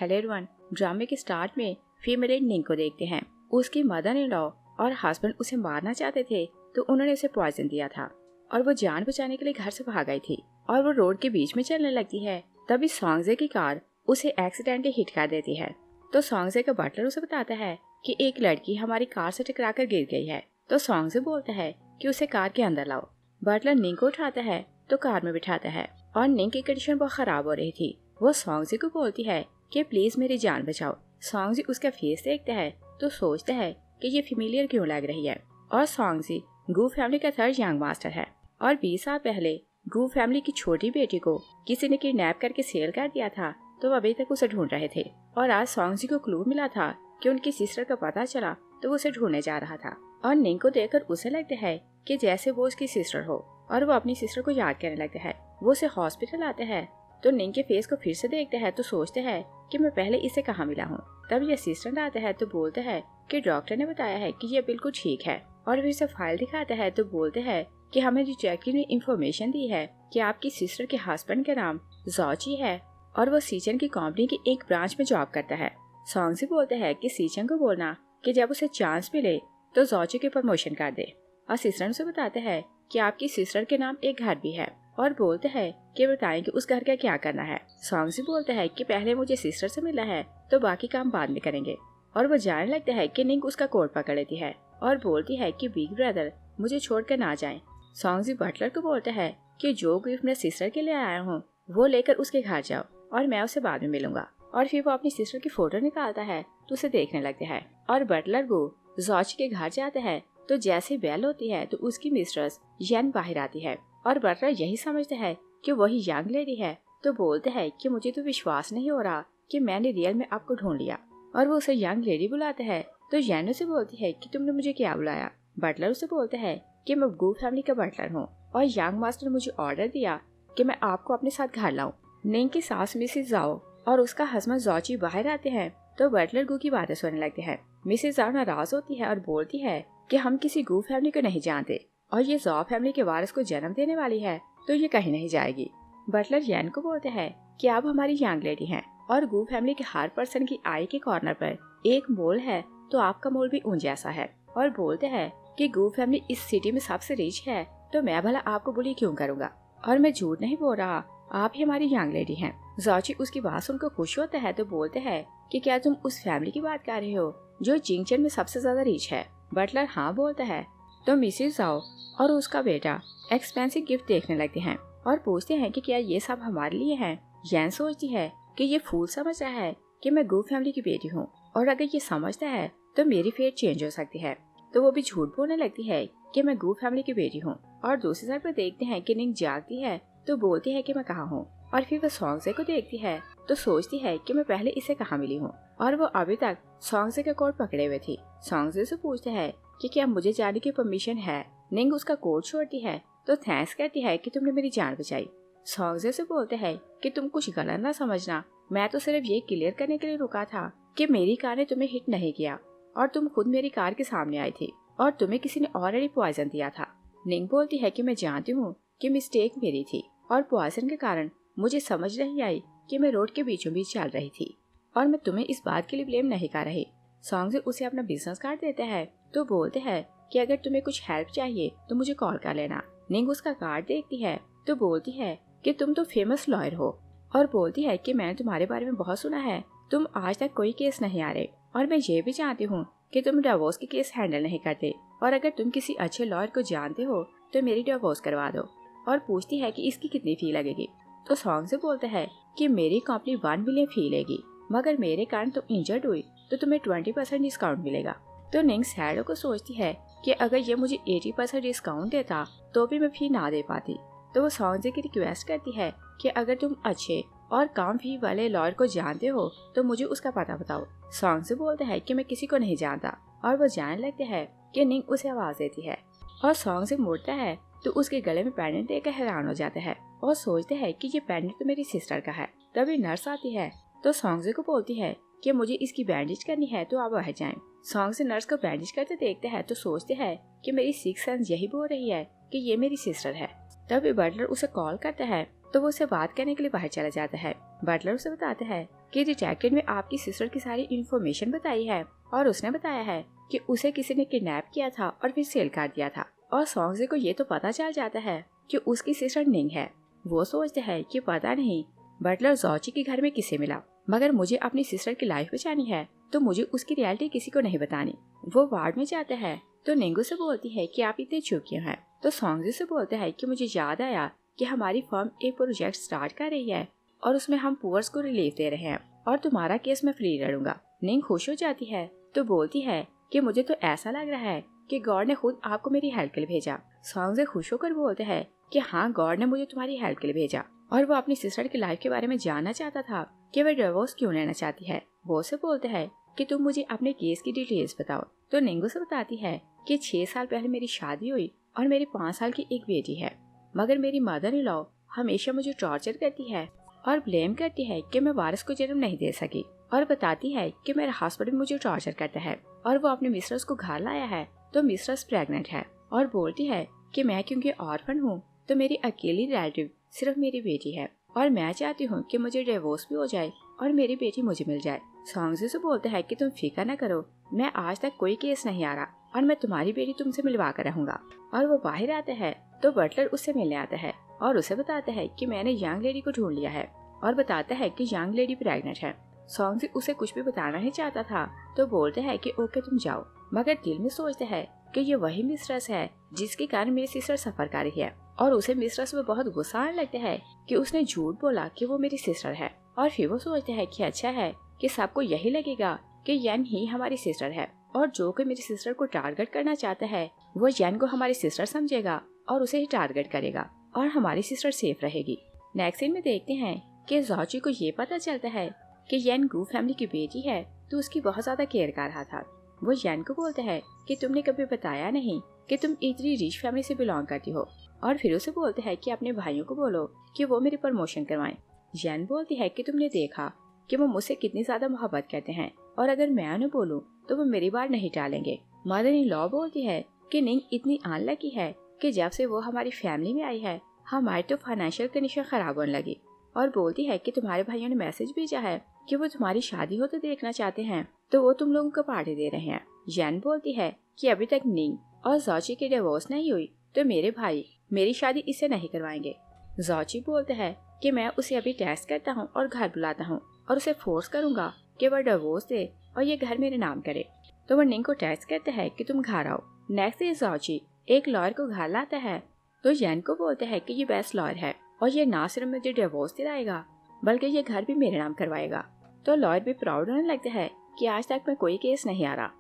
Hello everyone, ड्रामे के start में फीमेल निंग को देखते हैं। उसकी मदर इन लॉ और हस्बैंड उसे मारना चाहते थे तो उन्होंने उसे पॉइजन दिया था और वो जान बचाने के लिए घर से भाग गई थी और वो रोड के बीच में चलने लगती है। तभी सॉन्गजे की कार उसे एक्सीडेंटली हिट कर देती है। तो सॉन्गजे का बटलर उसे बताता है कि एक लड़की हमारी कार से टकरा कर गिर गई है। तो सॉन्गजे बोलता है कि उसे कार के अंदर लाओ। बटलर निंग को उठाता है तो कार में बिठाता है और निंग की कंडीशन बहुत खराब हो रही थी। वो सॉन्गजे को बोलती है कि प्लीज मेरी जान बचाओ। सॉन्गजे उसका फेस देखता है तो सोचता है कि ये फेमिलियर क्यों लग रही है। और सॉन्गजे गू फैमिली का थर्ड यंग मास्टर है और 20 साल पहले गू फैमिली की छोटी बेटी को किसी ने किडनैप करके सेल कर दिया था। तो वो अभी तक उसे ढूंढ रहे थे और आज सॉन्गजे को क्लू मिला था कि उनकी सिस्टर का पता चला तो वो उसे ढूंढने जा रहा था। और निंग को देखकर उसे लगता है कि जैसे वो उसकी सिस्टर हो और वो अपनी सिस्टर को याद करने लगता है। वो उसे हॉस्पिटल आते हैं तो निंग के फेस को फिर से देखते हैं तो सोचते हैं कि मैं पहले इसे कहाँ मिला हूँ। तब ये असिस्टेंट आता है तो बोलते हैं कि डॉक्टर ने बताया है कि ये बिल्कुल ठीक है और फिर से फाइल दिखाता है तो बोलते हैं कि हमें जो चेकिंग ने इन्फॉर्मेशन दी है कि आपकी सिस्टर के हस्बैंड का नाम जॉची है और वो सीचन की कंपनी की एक ब्रांच में जॉब करता है। सॉन्गजे बोलते हैं कि सीचन को बोलना कि जब उसे चांस मिले तो जॉची की प्रमोशन कर दे। असिस्टेंट से बताते हैं कि आपकी सिस्टर के नाम एक घर भी है और बोलते हैं कि बताएं कि उस घर का क्या करना है। सॉन्गजे बोलते हैं कि पहले मुझे सिस्टर से मिला है तो बाकी काम बाद में करेंगे। और वो जाने लगता है कि निंग उसका कोट पकड़ लेती है और बोलती है कि बिग ब्रदर मुझे छोड़कर ना जाए। सॉन्गजे बटलर को बोलता है कि जो गिफ्ट मैं सिस्टर के लिए आया हूँ वो लेकर उसके घर जाओ और मैं उसे बाद में मिलूंगा। और फिर वो अपनी सिस्टर की फोटो निकालता है तो उसे देखने लगते हैं और बटलर को जॉची के घर जाते हैं। तो जैसे बेल होती है तो उसकी मिस्ट्रेस येन बाहर आती है और बटलर यही समझते है कि वही यंग लेडी है। तो बोलते हैं कि मुझे तो विश्वास नहीं हो रहा कि मैंने रियल में आपको ढूंढ लिया। और वो उसे यंग लेडी बुलाते हैं तो येन उसे बोलती है कि तुमने मुझे क्या बुलाया। बटलर उसे बोलते हैं कि मैं गू फैमिली का बटलर हूँ और यंग मास्टर ने मुझे ऑर्डर दिया कि मैं आपको अपने साथ घर लाऊं। निंग की सास मिसेस जाओ और उसका हस्बैंड जॉची बाहर आते हैं तो बटलर गू की बातें सुनने लगते हैं। मिसेस जाओ नाराज होती है और बोलती है कि हम किसी गू फैमिली को नहीं जानते और ये जॉ फैमिली के वारिस को जन्म देने वाली है तो ये कहीं नहीं जाएगी। बटलर येन को बोलते हैं कि आप हमारी यंग लेडी हैं और गू फैमिली के हर पर्सन की आई के कॉर्नर पर एक मोल है तो आपका मोल भी उन जैसा है। और बोलते हैं कि गू फैमिली इस सिटी में सबसे रिच है तो मैं भला आपको बुली क्यों करूँगा और मैं झूठ नहीं बोल रहा, आप ही हमारी यंग लेडी हैं। जॉची उसकी बात सुनकर खुश होता है तो बोलते हैं कि क्या तुम उस फैमिली की बात कर रहे हो जो जिंगचन में सबसे ज्यादा रिच है। बटलर हाँ बोलता है। तो मिसेस जाओ और उसका बेटा एक्सपेंसिव गिफ्ट देखने लगते हैं और पूछते हैं कि क्या ये सब हमारे लिए है। येन सोचती है कि ये फूल समझ रहा है कि मैं गू फैमिली की बेटी हूँ और अगर ये समझता है तो मेरी फेट चेंज हो सकती है। तो वो भी झूठ बोलने लगती है कि मैं गू फैमिली की बेटी हूँ। और दूसरी साइड पर देखते हैं कि निंग जागती है तो बोलती है कि मैं कहाँ हूँ। और फिर वो सॉन्गजे को देखती है तो सोचती है कि मैं पहले इसे कहाँ मिली हूँ और वो अभी तक सॉन्गजे का कोट पकड़े हुए थी। सॉन्गजे से पूछते हैं कि क्या मुझे जाने की परमिशन है। निंग उसका कोट छोड़ती है तो थैंक्स कहती है कि तुमने मेरी जान बचाई। सॉन्गजे से बोलते हैं कि तुम कुछ गलत ना समझना, मैं तो सिर्फ ये क्लियर करने के लिए रुका था कि मेरी कार ने तुम्हें हिट नहीं किया और तुम खुद मेरी कार के सामने आई थी और तुम्हें किसी ने ऑलरेडी पॉइजन दिया था। निंग बोलती है कि मैं जानती हूँ कि मिस्टेक मेरी थी और पॉइजन के कारण मुझे समझ नहीं आई कि मैं रोड के बीचों बीच चल रही थी और मैं तुम्हें इस बात के लिए ब्लेम नहीं कर रही। सॉन्गजे उसे अपना बिजनेस कार्ड देते हैं तो बोलते हैं कि अगर तुम्हें कुछ हेल्प चाहिए तो मुझे कॉल कर लेना। निंग उसका कार्ड देखती है तो बोलती है कि तुम तो फेमस लॉयर हो और बोलती है कि मैंने तुम्हारे बारे में बहुत सुना है, तुम आज तक कोई केस नहीं आ रहे और मैं ये भी जानती हूँ कि तुम डिवोर्स के केस हैंडल नहीं करते और अगर तुम किसी अच्छे लॉयर को जानते हो तो मेरी डिवोर्स करवा दो। और पूछती है कि इसकी कितनी फी लगेगी। तो सॉन्गजे बोलते हैं कि मेरी कंपनी 1 मिलियन फी लेगी मगर मेरे कारण तुम इंजर्ड हुई तो तुम्हें 20% डिस्काउंट मिलेगा। तो निंग सैड को सोचती है कि अगर ये मुझे 80% डिस्काउंट देता तो भी मैं फी ना दे पाती। तो वो सॉन्गजे की रिक्वेस्ट करती है कि अगर तुम अच्छे और कम फी वाले लॉयर को जानते हो तो मुझे उसका पता बताओ। सॉन्गजे बोलते हैं कि मैं किसी को नहीं जानता और वो जानने लगते हैं कि निंग उसे आवाज देती है और सॉन्गजे मुड़ता है तो उसके गले में पेंडेंट देखकर हैरान हो जाता है और सोचते हैं कि ये पेंडेंट तो मेरी सिस्टर का है। तभी नर्स आती है तो सॉन्गजे को बोलती है कि मुझे इसकी बैंडेज करनी है तो आप बाहर जाएं। सॉन्गजे नर्स को बैंडेज करते देखते हैं तो सोचते हैं कि मेरी सिक्स सेंस यही बोल रही है कि ये मेरी सिस्टर है। तभी बटलर उसे कॉल करता है तो वो उसे बात करने के लिए बाहर चला जाता है। बटलर उसे बताता है कि डिटेक्टिव ने आपकी सिस्टर की सारी इन्फॉर्मेशन बताई है और उसने बताया है कि उसे किसी ने किडनैप किया था और फिर सेल कर दिया था। और सॉन्गजे को ये तो पता चल जाता है कि उसकी सिस्टर निंग है। वो सोचते हैं कि पता नहीं बटलर जॉची के घर में किसे मिला, मगर मुझे अपनी सिस्टर की लाइफ बचानी है तो मुझे उसकी रियलिटी किसी को नहीं बतानी। वो वार्ड में जाते हैं तो निंगू से बोलती है कि आप इतने चुप क्यों हैं। तो सॉन्गजे से बोलते हैं कि मुझे याद आया कि हमारी फर्म एक प्रोजेक्ट स्टार्ट कर रही है और उसमें हम पुअर्स को रिलीफ दे रहे हैं और तुम्हारा केस मैं फ्री लड़ूंगा। निंग खुश हो जाती है तो बोलती है कि मुझे तो ऐसा लग रहा है कि गॉड ने खुद आपको मेरी हेल्प के लिए भेजा। सॉन्गजे खुश होकर बोलते हैं कि हाँ, गॉड ने मुझे तुम्हारी हेल्प के लिए भेजा। और वो अपनी सिस्टर की लाइफ के बारे में जानना चाहता था कि वह डिवोर्स क्यों लेना चाहती है। वो उसे बोलते हैं कि तुम मुझे अपने केस की डिटेल्स बताओ। तो निंगू से बताती है कि 6 साल पहले मेरी शादी हुई और मेरी 5 साल की एक बेटी है, मगर मेरी मदर इन लॉ हमेशा मुझे टॉर्चर करती है और ब्लेम करती है कि मैं वारिस को जन्म नहीं दे सकी, और बताती है कि मेरा हस्बैंड मुझे टॉर्चर करता है और वो अपने मिस्ट्रेस को घर लाया है तो मिस्ट्रेस प्रेग्नेंट है, और बोलती है कि मैं क्योंकि ऑर्फन हूँ तो मेरी अकेली रिलेटिव सिर्फ मेरी बेटी है और मैं चाहती हूँ कि मुझे डिवोर्स भी हो जाए और मेरी बेटी मुझे मिल जाए। सॉन्गजे से बोलते हैं कि तुम फिक्र न करो, मैं आज तक कोई केस नहीं आ रहा और मैं तुम्हारी बेटी तुमसे मिलवा कर रहूंगा। और वो बाहर आते हैं तो बटलर उससे मिलने आता है और उसे बताता है कि मैंने यंग लेडी को ढूंढ लिया है और बताता है कि यंग लेडी प्रेग्नेंट है। सॉन्गजे उसे कुछ भी बताना नहीं चाहता था तो बोलते हैं कि ओके तुम जाओ, मगर दिल में सोचते हैं कि ये वही मिस्ट्रेस है जिसके कारण मेरी सिस्टर सफर कर रही है। और उसे मिस्ट्रेस में बहुत गुस्सा आने लगता है कि उसने झूठ बोला कि वो मेरी सिस्टर है। और फिर वो सोचते हैं कि अच्छा है कि सबको यही लगेगा कि यन ही हमारी सिस्टर है, और जो कोई मेरी सिस्टर को टारगेट करना चाहता है वो यन को हमारी सिस्टर समझेगा और उसे ही टारगेट करेगा और हमारी सिस्टर सेफ रहेगी। नेक्स्ट सीन में देखते हैं कि जॉची को ये पता चलता है कि यन गू फैमिली की बेटी है तो उसकी बहुत ज्यादा केयर कर रहा था। वो यन को बोलता है कि तुमने कभी बताया नहीं कि तुम इतनी रिच फैमिली से बिलोंग करती हो, और फिर उसे बोलते हैं कि अपने भाइयों को बोलो कि वो मेरी प्रमोशन करवाएं। यन बोलती है कि तुमने देखा कि वो मुझसे कितनी ज्यादा मोहब्बत करते हैं और अगर मैं उन्हें बोलूं तो वो मेरी बात नहीं टालेंगे। मदर इन लॉ बोलती है कि निंग इतनी अनलकी है कि जब से वो हमारी फैमिली में आई है हमारी तो फाइनेंशियल कंडीशन खराब होने लगी, और बोलती है कि तुम्हारे भाइयों ने मैसेज भेजा है कि वो तुम्हारी शादी होते देखना चाहते हैं तो वो तुम लोगों को पार्टी दे रहे हैं। यन बोलती है कि अभी तक निंग और जॉची की डिवोर्स नहीं हुई तो मेरे भाई मेरी शादी इससे नहीं करवाएंगे। जॉची बोलते हैं कि मैं उसे अभी टेस्ट करता हूँ और घर बुलाता हूँ और उसे फोर्स करूंगा कि वह डिवोर्स दे और ये घर मेरे नाम करे। तो वो निंग को टेस्ट करता है कि तुम घर आओ। नेक्स्ट डे जॉची एक लॉयर को घर लाता है तो यन को बोलते हैं कि ये बेस्ट लॉयर है और ये ना सिर्फ मुझे डिवोर्स दिलाएगा बल्कि ये घर भी मेरे नाम करवाएगा। तो लॉयर भी प्राउड होने लगता है कि आज तक में कोई केस नहीं आ रहा।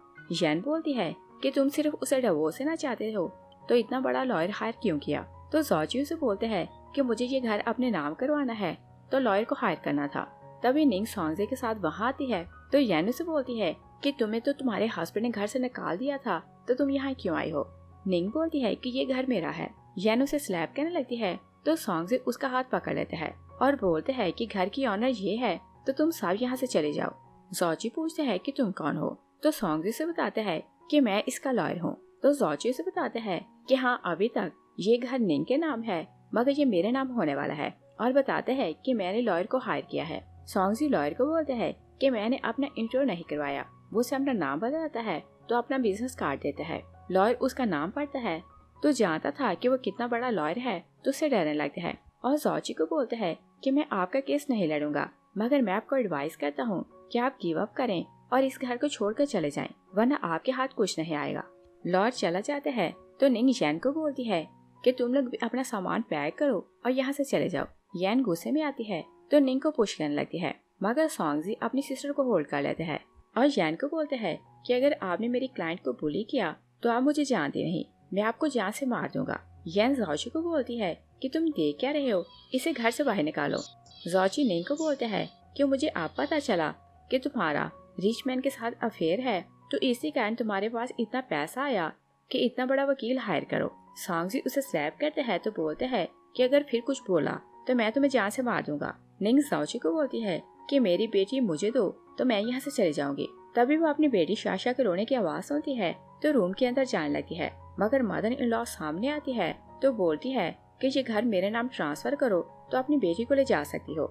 यन बोलती है कि तुम सिर्फ उसे डिवोर्स देना चाहते हो तो इतना बड़ा लॉयर हायर क्यों किया। तो जॉची उसे बोलते हैं कि मुझे ये घर अपने नाम करवाना है तो लॉयर को हायर करना था। तभी निंग सॉन्गजे के साथ वहाँ आती है तो यन उसे बोलती है कि तुम्हें तो तुम्हारे हस्बैंड ने घर से निकाल दिया था तो तुम यहाँ क्यों आई हो। निंग बोलती है कि ये घर मेरा है। यन उसे स्लैप करने लगती है तो सॉन्गजे उसका हाथ पकड़ लेते हैं और बोलते हैं कि घर की ऑनर ये है तो तुम सब यहाँ से चले जाओ। जॉची पूछते हैं कि तुम कौन हो तो सॉन्गजे से बताते हैं कि मैं इसका लॉयर हूँ। तो जॉची से बताते हैं कि हाँ, अभी तक ये घर निंग के नाम है मगर ये मेरे नाम होने वाला है, और बताते हैं कि मैंने लॉयर को हायर किया है। सॉन्गजी लॉयर को बोलते हैं कि मैंने अपना इंटरव्यू नहीं करवाया। वो उसे अपना नाम बताता है तो अपना बिजनेस कार्ड देता है। लॉयर उसका नाम पढ़ता है तो जानता था कि वो कितना बड़ा लॉयर है तो उससे डरने लगता है और जॉची को बोलता है कि मैं आपका केस नहीं लड़ूंगा मगर मैं आपको एडवाइस करता हूँ कि आप गिव अप करें और इस घर को छोड़कर चले जाएं, वरना आपके हाथ कुछ नहीं आएगा। लॉयर चला जाता है तो निंग यन को बोलती है कि तुम लोग अपना सामान पैक करो और यहाँ से चले जाओ। यन गुस्से में आती है तो निंग को पुश करने लगती है मगर सॉन्गजी अपनी सिस्टर को होल्ड कर लेते हैं और यन को बोलते हैं कि अगर आपने मेरी क्लाइंट को बुली किया तो आप मुझे जानते नहीं, मैं आपको जान से मार दूंगा। यन जॉची को बोलती है कि तुम देख क्या रहे हो, इसे घर से बाहर निकालो। जॉची निंग को बोलते हैं कि मुझे आप पता चला कि तुम्हारा रिच मैन के साथ अफेयर है तो इसी कारण तुम्हारे पास इतना पैसा आया कि इतना बड़ा वकील हायर करो। सॉन्गजी उसे स्लैप करते हैं तो बोलते हैं कि अगर फिर कुछ बोला तो मैं तुम्हें जान से मार दूंगा। निंग जॉची को बोलती है कि मेरी बेटी मुझे दो तो मैं यहाँ से चले जाऊंगी। तभी वो अपनी बेटी शाशा के रोने की आवाज सुनती है तो रूम के अंदर जाने लगती है मगर मदर इन लॉ सामने आती है तो बोलती है कि ये घर मेरे नाम ट्रांसफर करो तो अपनी बेटी को ले जा सकती हो।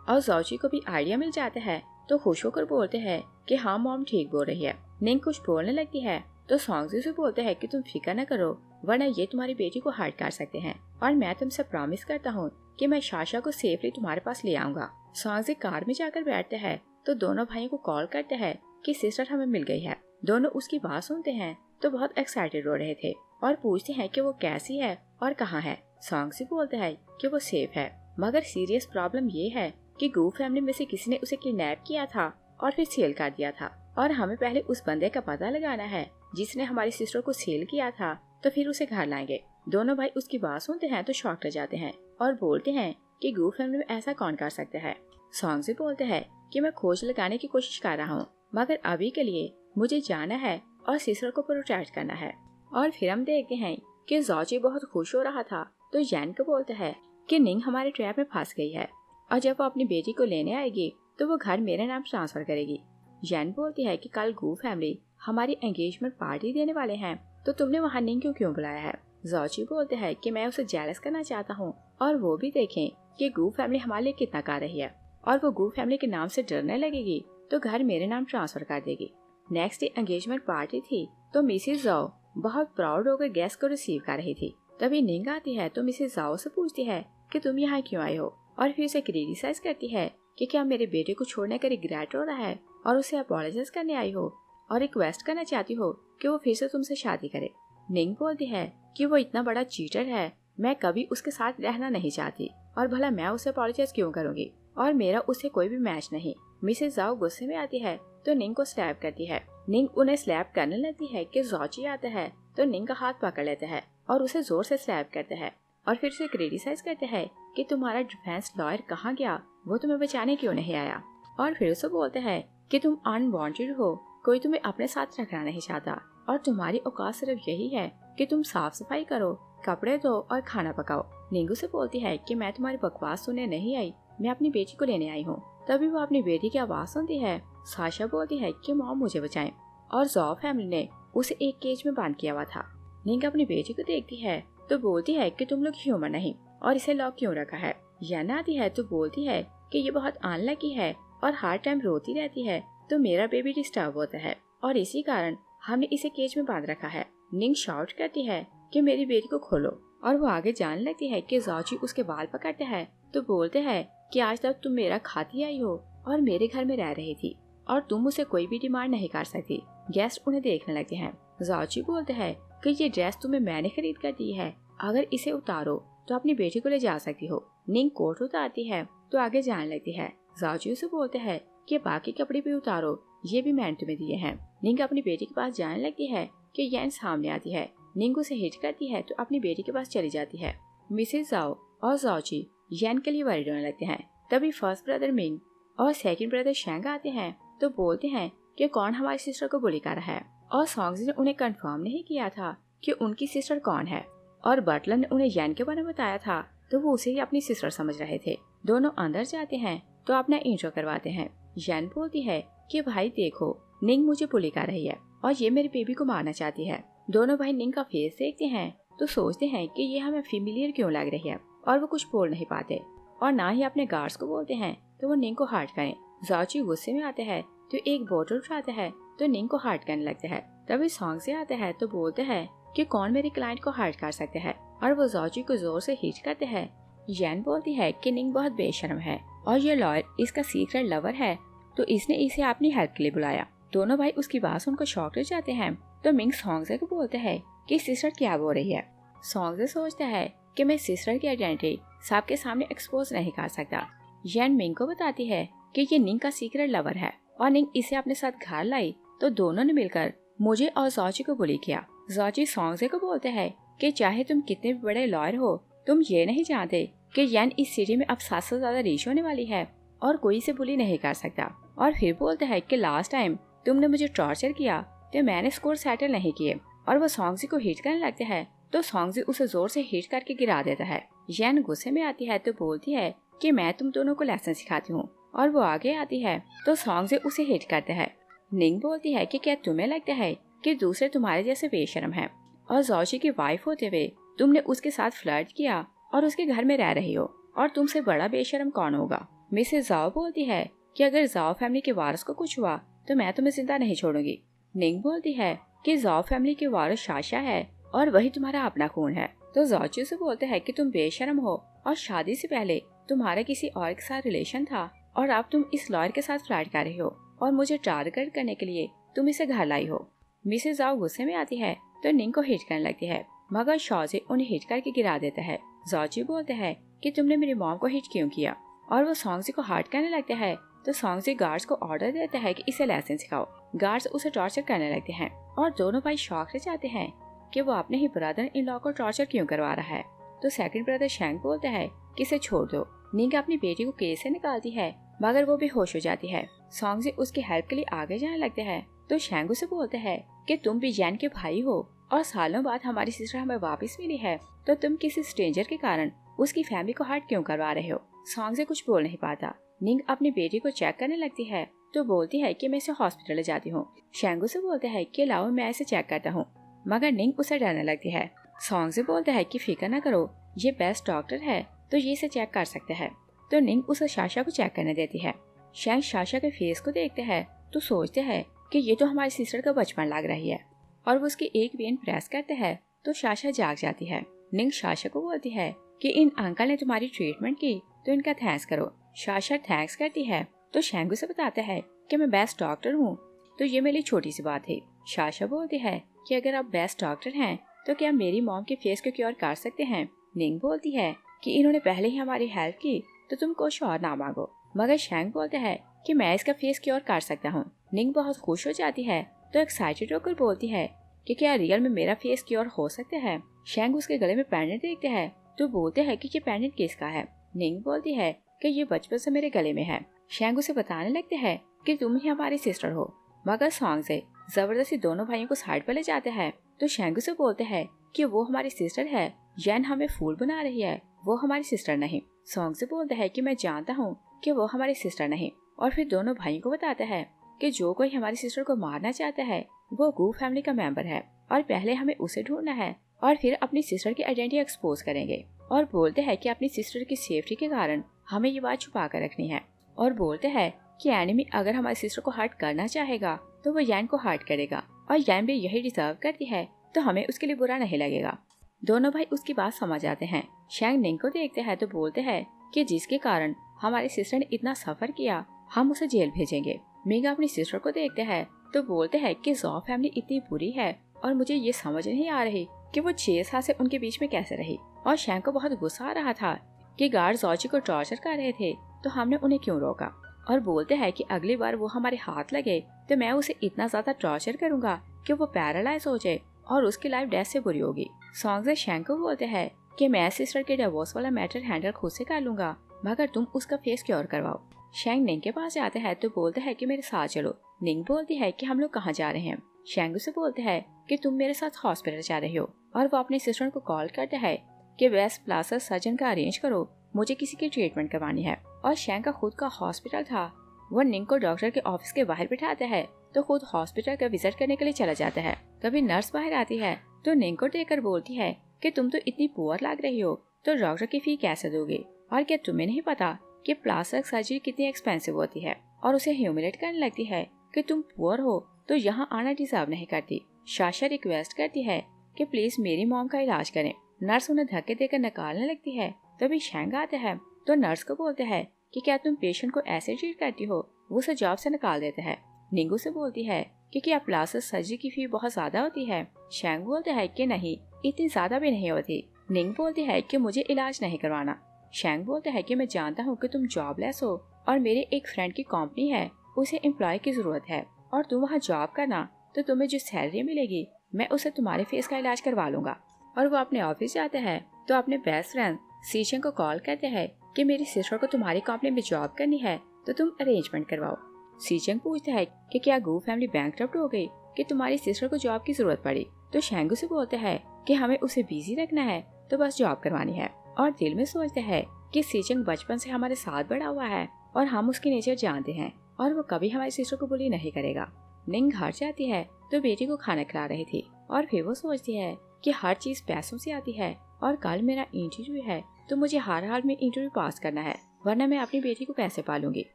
और जॉची को भी आइडिया मिल जाता है तो खुश होकर बोलते हैं कि हाँ मॉम ठीक बोल रही है। निंग कुछ बोलने लगती है तो सॉन्गजी से बोलते हैं कि तुम फिक्र न करो, वरना ये तुम्हारी बेटी को हर्ट कर सकते हैं, और मैं तुमसे प्रॉमिस करता हूँ कि मैं साशा को सेफली तुम्हारे पास ले आऊंगा। सॉन्गजी कार में जाकर बैठते हैं तो दोनों भाइयों को कॉल करते हैं कि सिस्टर हमें मिल गई है। दोनों उसकी बात सुनते हैं तो बहुत एक्साइटेड हो रहे थे और पूछते हैं कि वो कैसी है और कहाँ है। सॉन्गजी बोलते हैं कि वो सेफ है, मगर सीरियस प्रॉब्लम ये है कि गू फैमिली में से किसी ने उसे किडनैप किया था और फिर सेल कर दिया था, और हमें पहले उस बंदे का पता लगाना है जिसने हमारी सिस्टर को सेल किया था, तो फिर उसे घर लाएंगे। दोनों भाई उसकी बात सुनते हैं तो शॉक रह जाते हैं और बोलते हैं कि गू फैमिली में ऐसा कौन कर सकता है। सॉन्गजी बोलते हैं कि मैं खोज लगाने की कोशिश कर रहा हूँ, मगर अभी के लिए मुझे जाना है और सिस्टर को प्रोटेक्ट करना है। और फिर हम देखते हैं कि जॉची बहुत खुश हो रहा था तो जैन को बोलता है कि निंग हमारे ट्रैप में फंस गई है, और जब वो अपनी बेटी को लेने आएगी तो वो घर मेरे नाम ट्रांसफर करेगी। जैन बोलती है कि कल गू फैमिली हमारी एंगेजमेंट पार्टी देने वाले हैं, तो तुमने वहाँ निंग क्यों बुलाया है। जॉची बोलते हैं कि मैं उसे जेलस करना चाहता हूँ और वो भी देखें कि गू फैमिली हमारे लिए कितना कर रही है, और वो गू फैमिली के नाम से डरने लगेगी तो घर मेरे नाम ट्रांसफर कर देगी। नेक्स्ट डे एंगेजमेंट पार्टी थी तो मिसेस जाओ बहुत प्राउड होकर गेस्ट को रिसीव कर रही थी। तभी निंग आती है तो मिसेस जाओ से पूछती है कि तुम यहाँ क्यों आई हो, और फिर उसे क्रिटिसाइज करती है कि क्या मेरे बेटे को छोड़ने का रिग्रेट हो रहा है और उसे अपोलोजाइज करने आई हो और रिक्वेस्ट करना चाहती हो कि वो फिर से तुमसे शादी करे। निंग बोलती है कि वो इतना बड़ा चीटर है, मैं कभी उसके साथ रहना नहीं चाहती, और भला मैं उसे अपोलोजाइज क्यों करूंगी, और मेरा उससे कोई भी मैच नहीं। मिसेस जाओ गुस्से में आती है तो निंग को स्लैप करती है। निंग उन्हें स्लैप करने लगती है कि जॉची आता है तो निंग का हाथ पकड़ लेता है और उसे जोर से स्लैप करता है, और फिर उसे क्रिटिसाइज करते हैं कि तुम्हारा डिफेंस लॉयर कहाँ गया, वो तुम्हें बचाने क्यों नहीं आया। और फिर उसे बोलते हैं कि तुम अनवांटेड हो, कोई तुम्हें अपने साथ रखना नहीं चाहता, और तुम्हारी औकात सिर्फ यही है कि तुम साफ सफाई करो, कपड़े धो और खाना पकाओ। निंगू से बोलती है कि मैं तुम्हारी बकवास सुनने नहीं आई, मैं अपनी बेटी को लेने आई हूँ। तभी वो अपनी बेटी की आवाज सुनती है। साशा बोलती है कि मॉम मुझे बचाएं, और जॉ फैमिली ने उसे एक केज में बांध किया हुआ था। निंग अपनी बेटी को देखती है तो बोलती है कि तुम लोग ह्यूमन नहीं और इसे लॉक क्यों रखा है। यान आती है तो बोलती है कि ये बहुत अनलकी है और हर टाइम रोती रहती है, तो मेरा बेबी डिस्टर्ब होता है और इसी कारण हमने इसे केज में बांध रखा है। निंग शाउट करती है कि मेरी बेटी को खोलो, और वो आगे जानने लगती है कि जॉची उसके बाल पकड़ते हैं तो बोलते हैं कि आज तक तुम मेरा खाती आई हो और मेरे घर में रह रही थी, और तुम मुझसे कोई भी डिमांड नहीं कर सकती। गेस्ट उन्हें देखने लगते हैं। जॉची बोलते हैं कि ये ड्रेस तुम्हें मैंने खरीद कर दी है, अगर इसे उतारो तो अपनी बेटी को ले जा सकती हो। निंग कोट उतारती है तो आगे जाने लगती है। जॉची उसे बोलते हैं कि बाकी कपड़े भी उतारो, ये भी मैंने तुम्हें दिए हैं। निंग अपनी बेटी के पास जाने लगती है कि यैन सामने आती है। निंग उसे हिट करती है तो अपनी बेटी के पास चली जाती है। मिसेस जाओ और जॉची यैन के लिए वरीड होने लगते हैं। तभी फर्स्ट ब्रदर मिंग और सेकंड ब्रदर शेंग आते हैं तो बोलते हैं कि कौन हमारी सिस्टर को बुली कर रहा है, और सॉन्गजी ने उन्हें कंफर्म नहीं किया था कि उनकी सिस्टर कौन है, और बटलर ने उन्हें यैन के बारे में बताया था तो वो उसे ही अपनी सिस्टर समझ रहे थे। दोनों अंदर जाते हैं तो अपना इंट्रो करवाते हैं। यैन बोलती है कि भाई देखो, निंग मुझे बुली कर रही है और ये मेरे बेबी को मारना चाहती है। दोनों भाई निंग का फेस देखते हैं तो सोचते हैं कि ये हमें फेमिलियर क्यों लग रही है, और वो कुछ बोल नहीं पाते और ना ही अपने गार्ड्स को बोलते हैं तो वो निंग को हर्ट करें। जॉची गुस्से में आते हैं तो एक बोतल उठाते हैं तो निंग को हर्ट करने लगते हैं। तभी सॉन्ग से आते हैं तो बोलते हैं कि कौन मेरे क्लाइंट को हर्ट कर सकते हैं, और वो जॉची को जोर से हिट करते हैं। यैन बोलती है कि निंग बहुत बेशर्म है और ये लॉयर इसका सीक्रेट लवर है, तो इसने इसे अपनी हेल्प के लिए बुलाया। दोनों भाई उसकी बात सुनकर शॉक हो जाते हैं। तो मिंग सॉन्गजे को बोलते हैं कि सिस्टर क्या बोल रही है। सॉन्गजे सोचता है कि मैं सिस्टर की आइडेंटिटी सबके सामने एक्सपोज नहीं कर सकता। यैन मिंग को बताती है कि ये निंग का सीक्रेट लवर है और निंग इसे अपने साथ घर लाई, तो दोनों ने मिलकर मुझे और जॉची को बुली किया। जॉची सॉन्गजे को बोलते हैं कि चाहे तुम कितने भी बड़े लॉयर हो, तुम ये नहीं जानते कि यैन इस सिटी में अब 7 से ज्यादा रीच होने वाली है और कोई इसे बुली नहीं कर सकता। और फिर बोलते हैं कि लास्ट टाइम तुमने मुझे टॉर्चर किया तो मैंने स्कोर सेटल नहीं किए, और वो सॉन्गजी को हिट करने लगते हैं तो सॉन्गजी उसे जोर से हिट करके गिरा देता है। यैन गुस्से में आती है तो बोलती है कि मैं तुम दोनों को लेसन सिखाती हूँ, और वो आगे आती है तो सॉन्गजी उसे हिट करते हैं। निंग बोलती है कि क्या तुम्हें लगता है कि दूसरे तुम्हारे जैसे बेशर्म है, और जॉची की वाइफ होते हुए तुमने उसके साथ फ्लर्ट किया और उसके घर में रह रही हो, और तुमसे बड़ा बेशर्म कौन होगा। मिसेस जाओ बोलती है कि अगर जाओ फैमिली के वारिस को कुछ हुआ तो मैं तुम्हें जिंदा नहीं छोड़ूंगी। निंग बोलती है कि जाओ फैमिली के वारिस शाशा है और वही तुम्हारा अपना खून है। तो जाओ से बोलते हैं कि तुम बेशर्म हो और शादी से पहले तुम्हारा किसी और के साथ रिलेशन था और अब तुम इस लॉयर के साथ फ्लर्ट कर रही हो और मुझे टारगेट करने के लिए तुम इसे घर लाई हो। मिसेस जाओ गुस्से में आती है तो निंग को हिट करने लगती है, मगर शॉजी उन्हें हिट करके गिरा देता है। जॉजी बोलते हैं कि तुमने मेरी मॉम को हिट क्यों किया, और वो सॉन्गजी को हर्ट करने लगते हैं। तो सॉन्गजी गार्ड्स को ऑर्डर देता है कि इसे लेसन सिखाओ। गार्ड्स उसे टॉर्चर करने लगते हैं और दोनों भाई शॉक रह जाते हैं कि वो अपने ही ब्रदर इन लॉ को टॉर्चर क्यों करवा रहा है। तो सेकंड ब्रदर शैंक बोलता है कि इसे छोड़ दो। निंग अपनी बेटी को केस से निकालती है, मगर वो भी होश हो जाती है। सॉन्गजी उसकी हेल्प के लिए आगे जाने लगते हैं। तो शैंग उसे बोलते हैं कि तुम भी जैन के भाई हो और सालों बाद हमारी सिस्टर हमें वापस मिली है, तो तुम किसी स्ट्रेंजर के कारण उसकी फैमिली को हर्ट क्यों करवा रहे हो। सॉन्ग से कुछ बोल नहीं पाता। निंग अपनी बेटी को चेक करने लगती है तो बोलती है कि मैं इसे हॉस्पिटल ले जाती हूँ। शैंगू से बोलते हैं कि लाओ मैं इसे चेक करता हूँ, मगर निंग उसे डरने लगती है। सॉन्ग से बोलते हैं कि फिक्र न करो, ये बेस्ट डॉक्टर है तो ये इसे चेक कर सकते हैं। तो निंग उसे शाशा को चेक करने देती है। शैंग शाशा के फेस को देखते हैं तो सोचते हैं कि ये तो हमारी सिस्टर का बचपन लग रही है, और वो उसकी एक वेन प्रेस करते हैं तो शाशा जाग जाती है। निंग शाशा को बोलती है कि इन अंकल ने तुम्हारी ट्रीटमेंट की तो इनका थैंक्स करो। शाशा थैंक्स करती है तो शैंगू से बताता है कि मैं बेस्ट डॉक्टर हूँ, तो ये मेरे लिए छोटी सी बात है। शाशा बोलती है कि अगर आप बेस्ट डॉक्टर हैं तो क्या मेरी मॉम के फेस को क्योर कर सकते हैं। निंग बोलती है कि इन्होंने पहले ही हमारी हेल्प की तो तुम कुछ और ना मांगो, मगर शैंग बोलता है कि मैं इसका फेस क्योर कर सकता हूँ। निंग बहुत खुश हो जाती है तो एक्साइटेड होकर बोलती है कि क्या रियल में मेरा फेस क्योर हो सकता है। शैंग उसके गले में पेंडेंट देखते हैं तो बोलते हैं कि ये पेंडेंट किसका है। निंग बोलती है कि ये बचपन से मेरे गले में है। शैंग उसे बताने लगते हैं कि तुम ही हमारी सिस्टर हो, मगर सॉन्ग से जबरदस्ती दोनों भाइयों को साइड पर ले जाते हैं। तो शैंग उसे बोलते हैं कि वो हमारी सिस्टर है, जैन हमें फूल बना रही है, वो हमारी सिस्टर नहीं। सॉन्ग से बोलते हैं कि मैं जानता हूँ कि वो हमारी सिस्टर नहीं, और फिर दोनों भाइयों को बताता है कि जो कोई हमारी सिस्टर को मारना चाहता है वो गू फैमिली का मेंबर है, और पहले हमें उसे ढूंढना है और फिर अपनी सिस्टर की आइडेंटिटी एक्सपोज करेंगे। और बोलते हैं कि अपनी सिस्टर की सेफ्टी के कारण हमें ये बात छुपा कर रखनी है, और बोलते हैं कि एनिमी अगर हमारी सिस्टर को हर्ट करना चाहेगा तो वो यैन को हर्ट करेगा, और यैन भी यही डिजर्व करती है तो हमें उसके लिए बुरा नहीं लगेगा। दोनों भाई उसकी बात समझ आते हैं। शैंग निंग को देखते हैं तो बोलते हैं कि जिसके कारण हमारी सिस्टर ने इतना सफर किया हम उसे जेल भेजेंगे। मीगा अपनी सिस्टर को देखते हैं तो बोलते हैं कि जॉ फैमिली इतनी बुरी है और मुझे ये समझ नहीं आ रही कि वो 6 साल से उनके बीच में कैसे रही। और शैंग को बहुत गुस्सा आ रहा था कि गार्ड जॉची को टॉर्चर कर रहे थे तो हमने उन्हें क्यों रोका, और बोलते हैं कि अगली बार वो हमारे हाथ लगे तो मैं उसे इतना ज्यादा टॉर्चर करूंगा कि वो पैरालाइज हो जाए और उसकी लाइफ डेथ से बुरी होगी। सॉन्ग से शैंग को बोलते हैं कि मैं सिस्टर के डिवोर्स वाला मैटर हैंडल खुद से कर लूंगा, मगर तुम उसका फेस क्योर करवाओ। शैंग निंग के पास जाते हैं तो बोलते हैं कि मेरे साथ चलो। निंग बोलती है कि हम लोग कहाँ जा रहे हैं। शैंग से बोलते हैं कि तुम मेरे साथ हॉस्पिटल जा रहे हो, और वो अपने सिस्टर को कॉल करता है कि बेस्ट प्लास्टिक सर्जन का अरेंज करो, मुझे किसी की ट्रीटमेंट करवानी है। और शैंग का खुद का हॉस्पिटल था। वो निंग को डॉक्टर के ऑफिस के बाहर बिठाता है तो खुद हॉस्पिटल का विजिट करने के लिए चला जाता है। तभी नर्स बाहर आती है तो निंग को देखकर बोलती है कि तुम तो इतनी पुअर लग रही हो तो डॉक्टर की फी कैसे दोगे, और क्या तुम्हें नहीं पता कि प्लास्टिक सर्जरी कितनी एक्सपेंसिव होती है। और उसे ह्यूमिलेट करने लगती है कि तुम पुअर हो तो यहाँ आना डिजर्व नहीं करती। शाशा रिक्वेस्ट करती है कि प्लीज मेरी मॉम का इलाज करें। नर्स उन्हें धक्के देकर निकालने लगती है। तभी शैंग आते हैं तो नर्स को बोलते हैं कि क्या तुम पेशेंट को ऐसे ट्रीट करती हो, वो उसे जॉब से निकाल देते हैं। निंगू से बोलती है कि क्या प्लास्टिक सर्जरी की फी बहुत ज्यादा होती है। शैंग बोलते हैं कि नहीं, इतनी ज्यादा भी नहीं होती। निंग बोलती है कि मुझे इलाज नहीं करवाना। शैंग बोलता है कि मैं जानता हूँ कि तुम जॉबलेस हो और मेरे एक फ्रेंड की कंपनी है, उसे एम्प्लॉय की जरूरत है, और तुम वहाँ जॉब करना तो तुम्हें जो सैलरी मिलेगी मैं उसे तुम्हारे फेस का इलाज करवा लूंगा। और वो अपने ऑफिस जाते हैं तो अपने बेस्ट फ्रेंड सीचेंग को कॉल करते हैं कि मेरी सिस्टर को तुम्हारी कंपनी में जॉब करनी है तो तुम अरेंजमेंट करवाओ। सीचेंग पूछता है कि क्या गू फैमिली बैंकरप्ट हो गई कि तुम्हारी सिस्टर को जॉब की जरूरत पड़ी। तो शैंगू से बोलते हैं कि हमें उसे बिजी रखना है तो बस जॉब करवानी है, और दिल में सोचते हैं कि सीचेंग बचपन से हमारे साथ बड़ा हुआ है और हम उसकी नेचर जानते हैं और वो कभी हमारी सिस्टर को बुली नहीं करेगा। निंग घर जाती है तो बेटी को खाना खिला रही थी, और फिर वो सोचती है कि हर चीज पैसों से आती है और कल मेरा इंटरव्यू है तो मुझे हर हाल में इंटरव्यू पास करना है, वरना मैं अपनी बेटी को कैसे पालूंगी।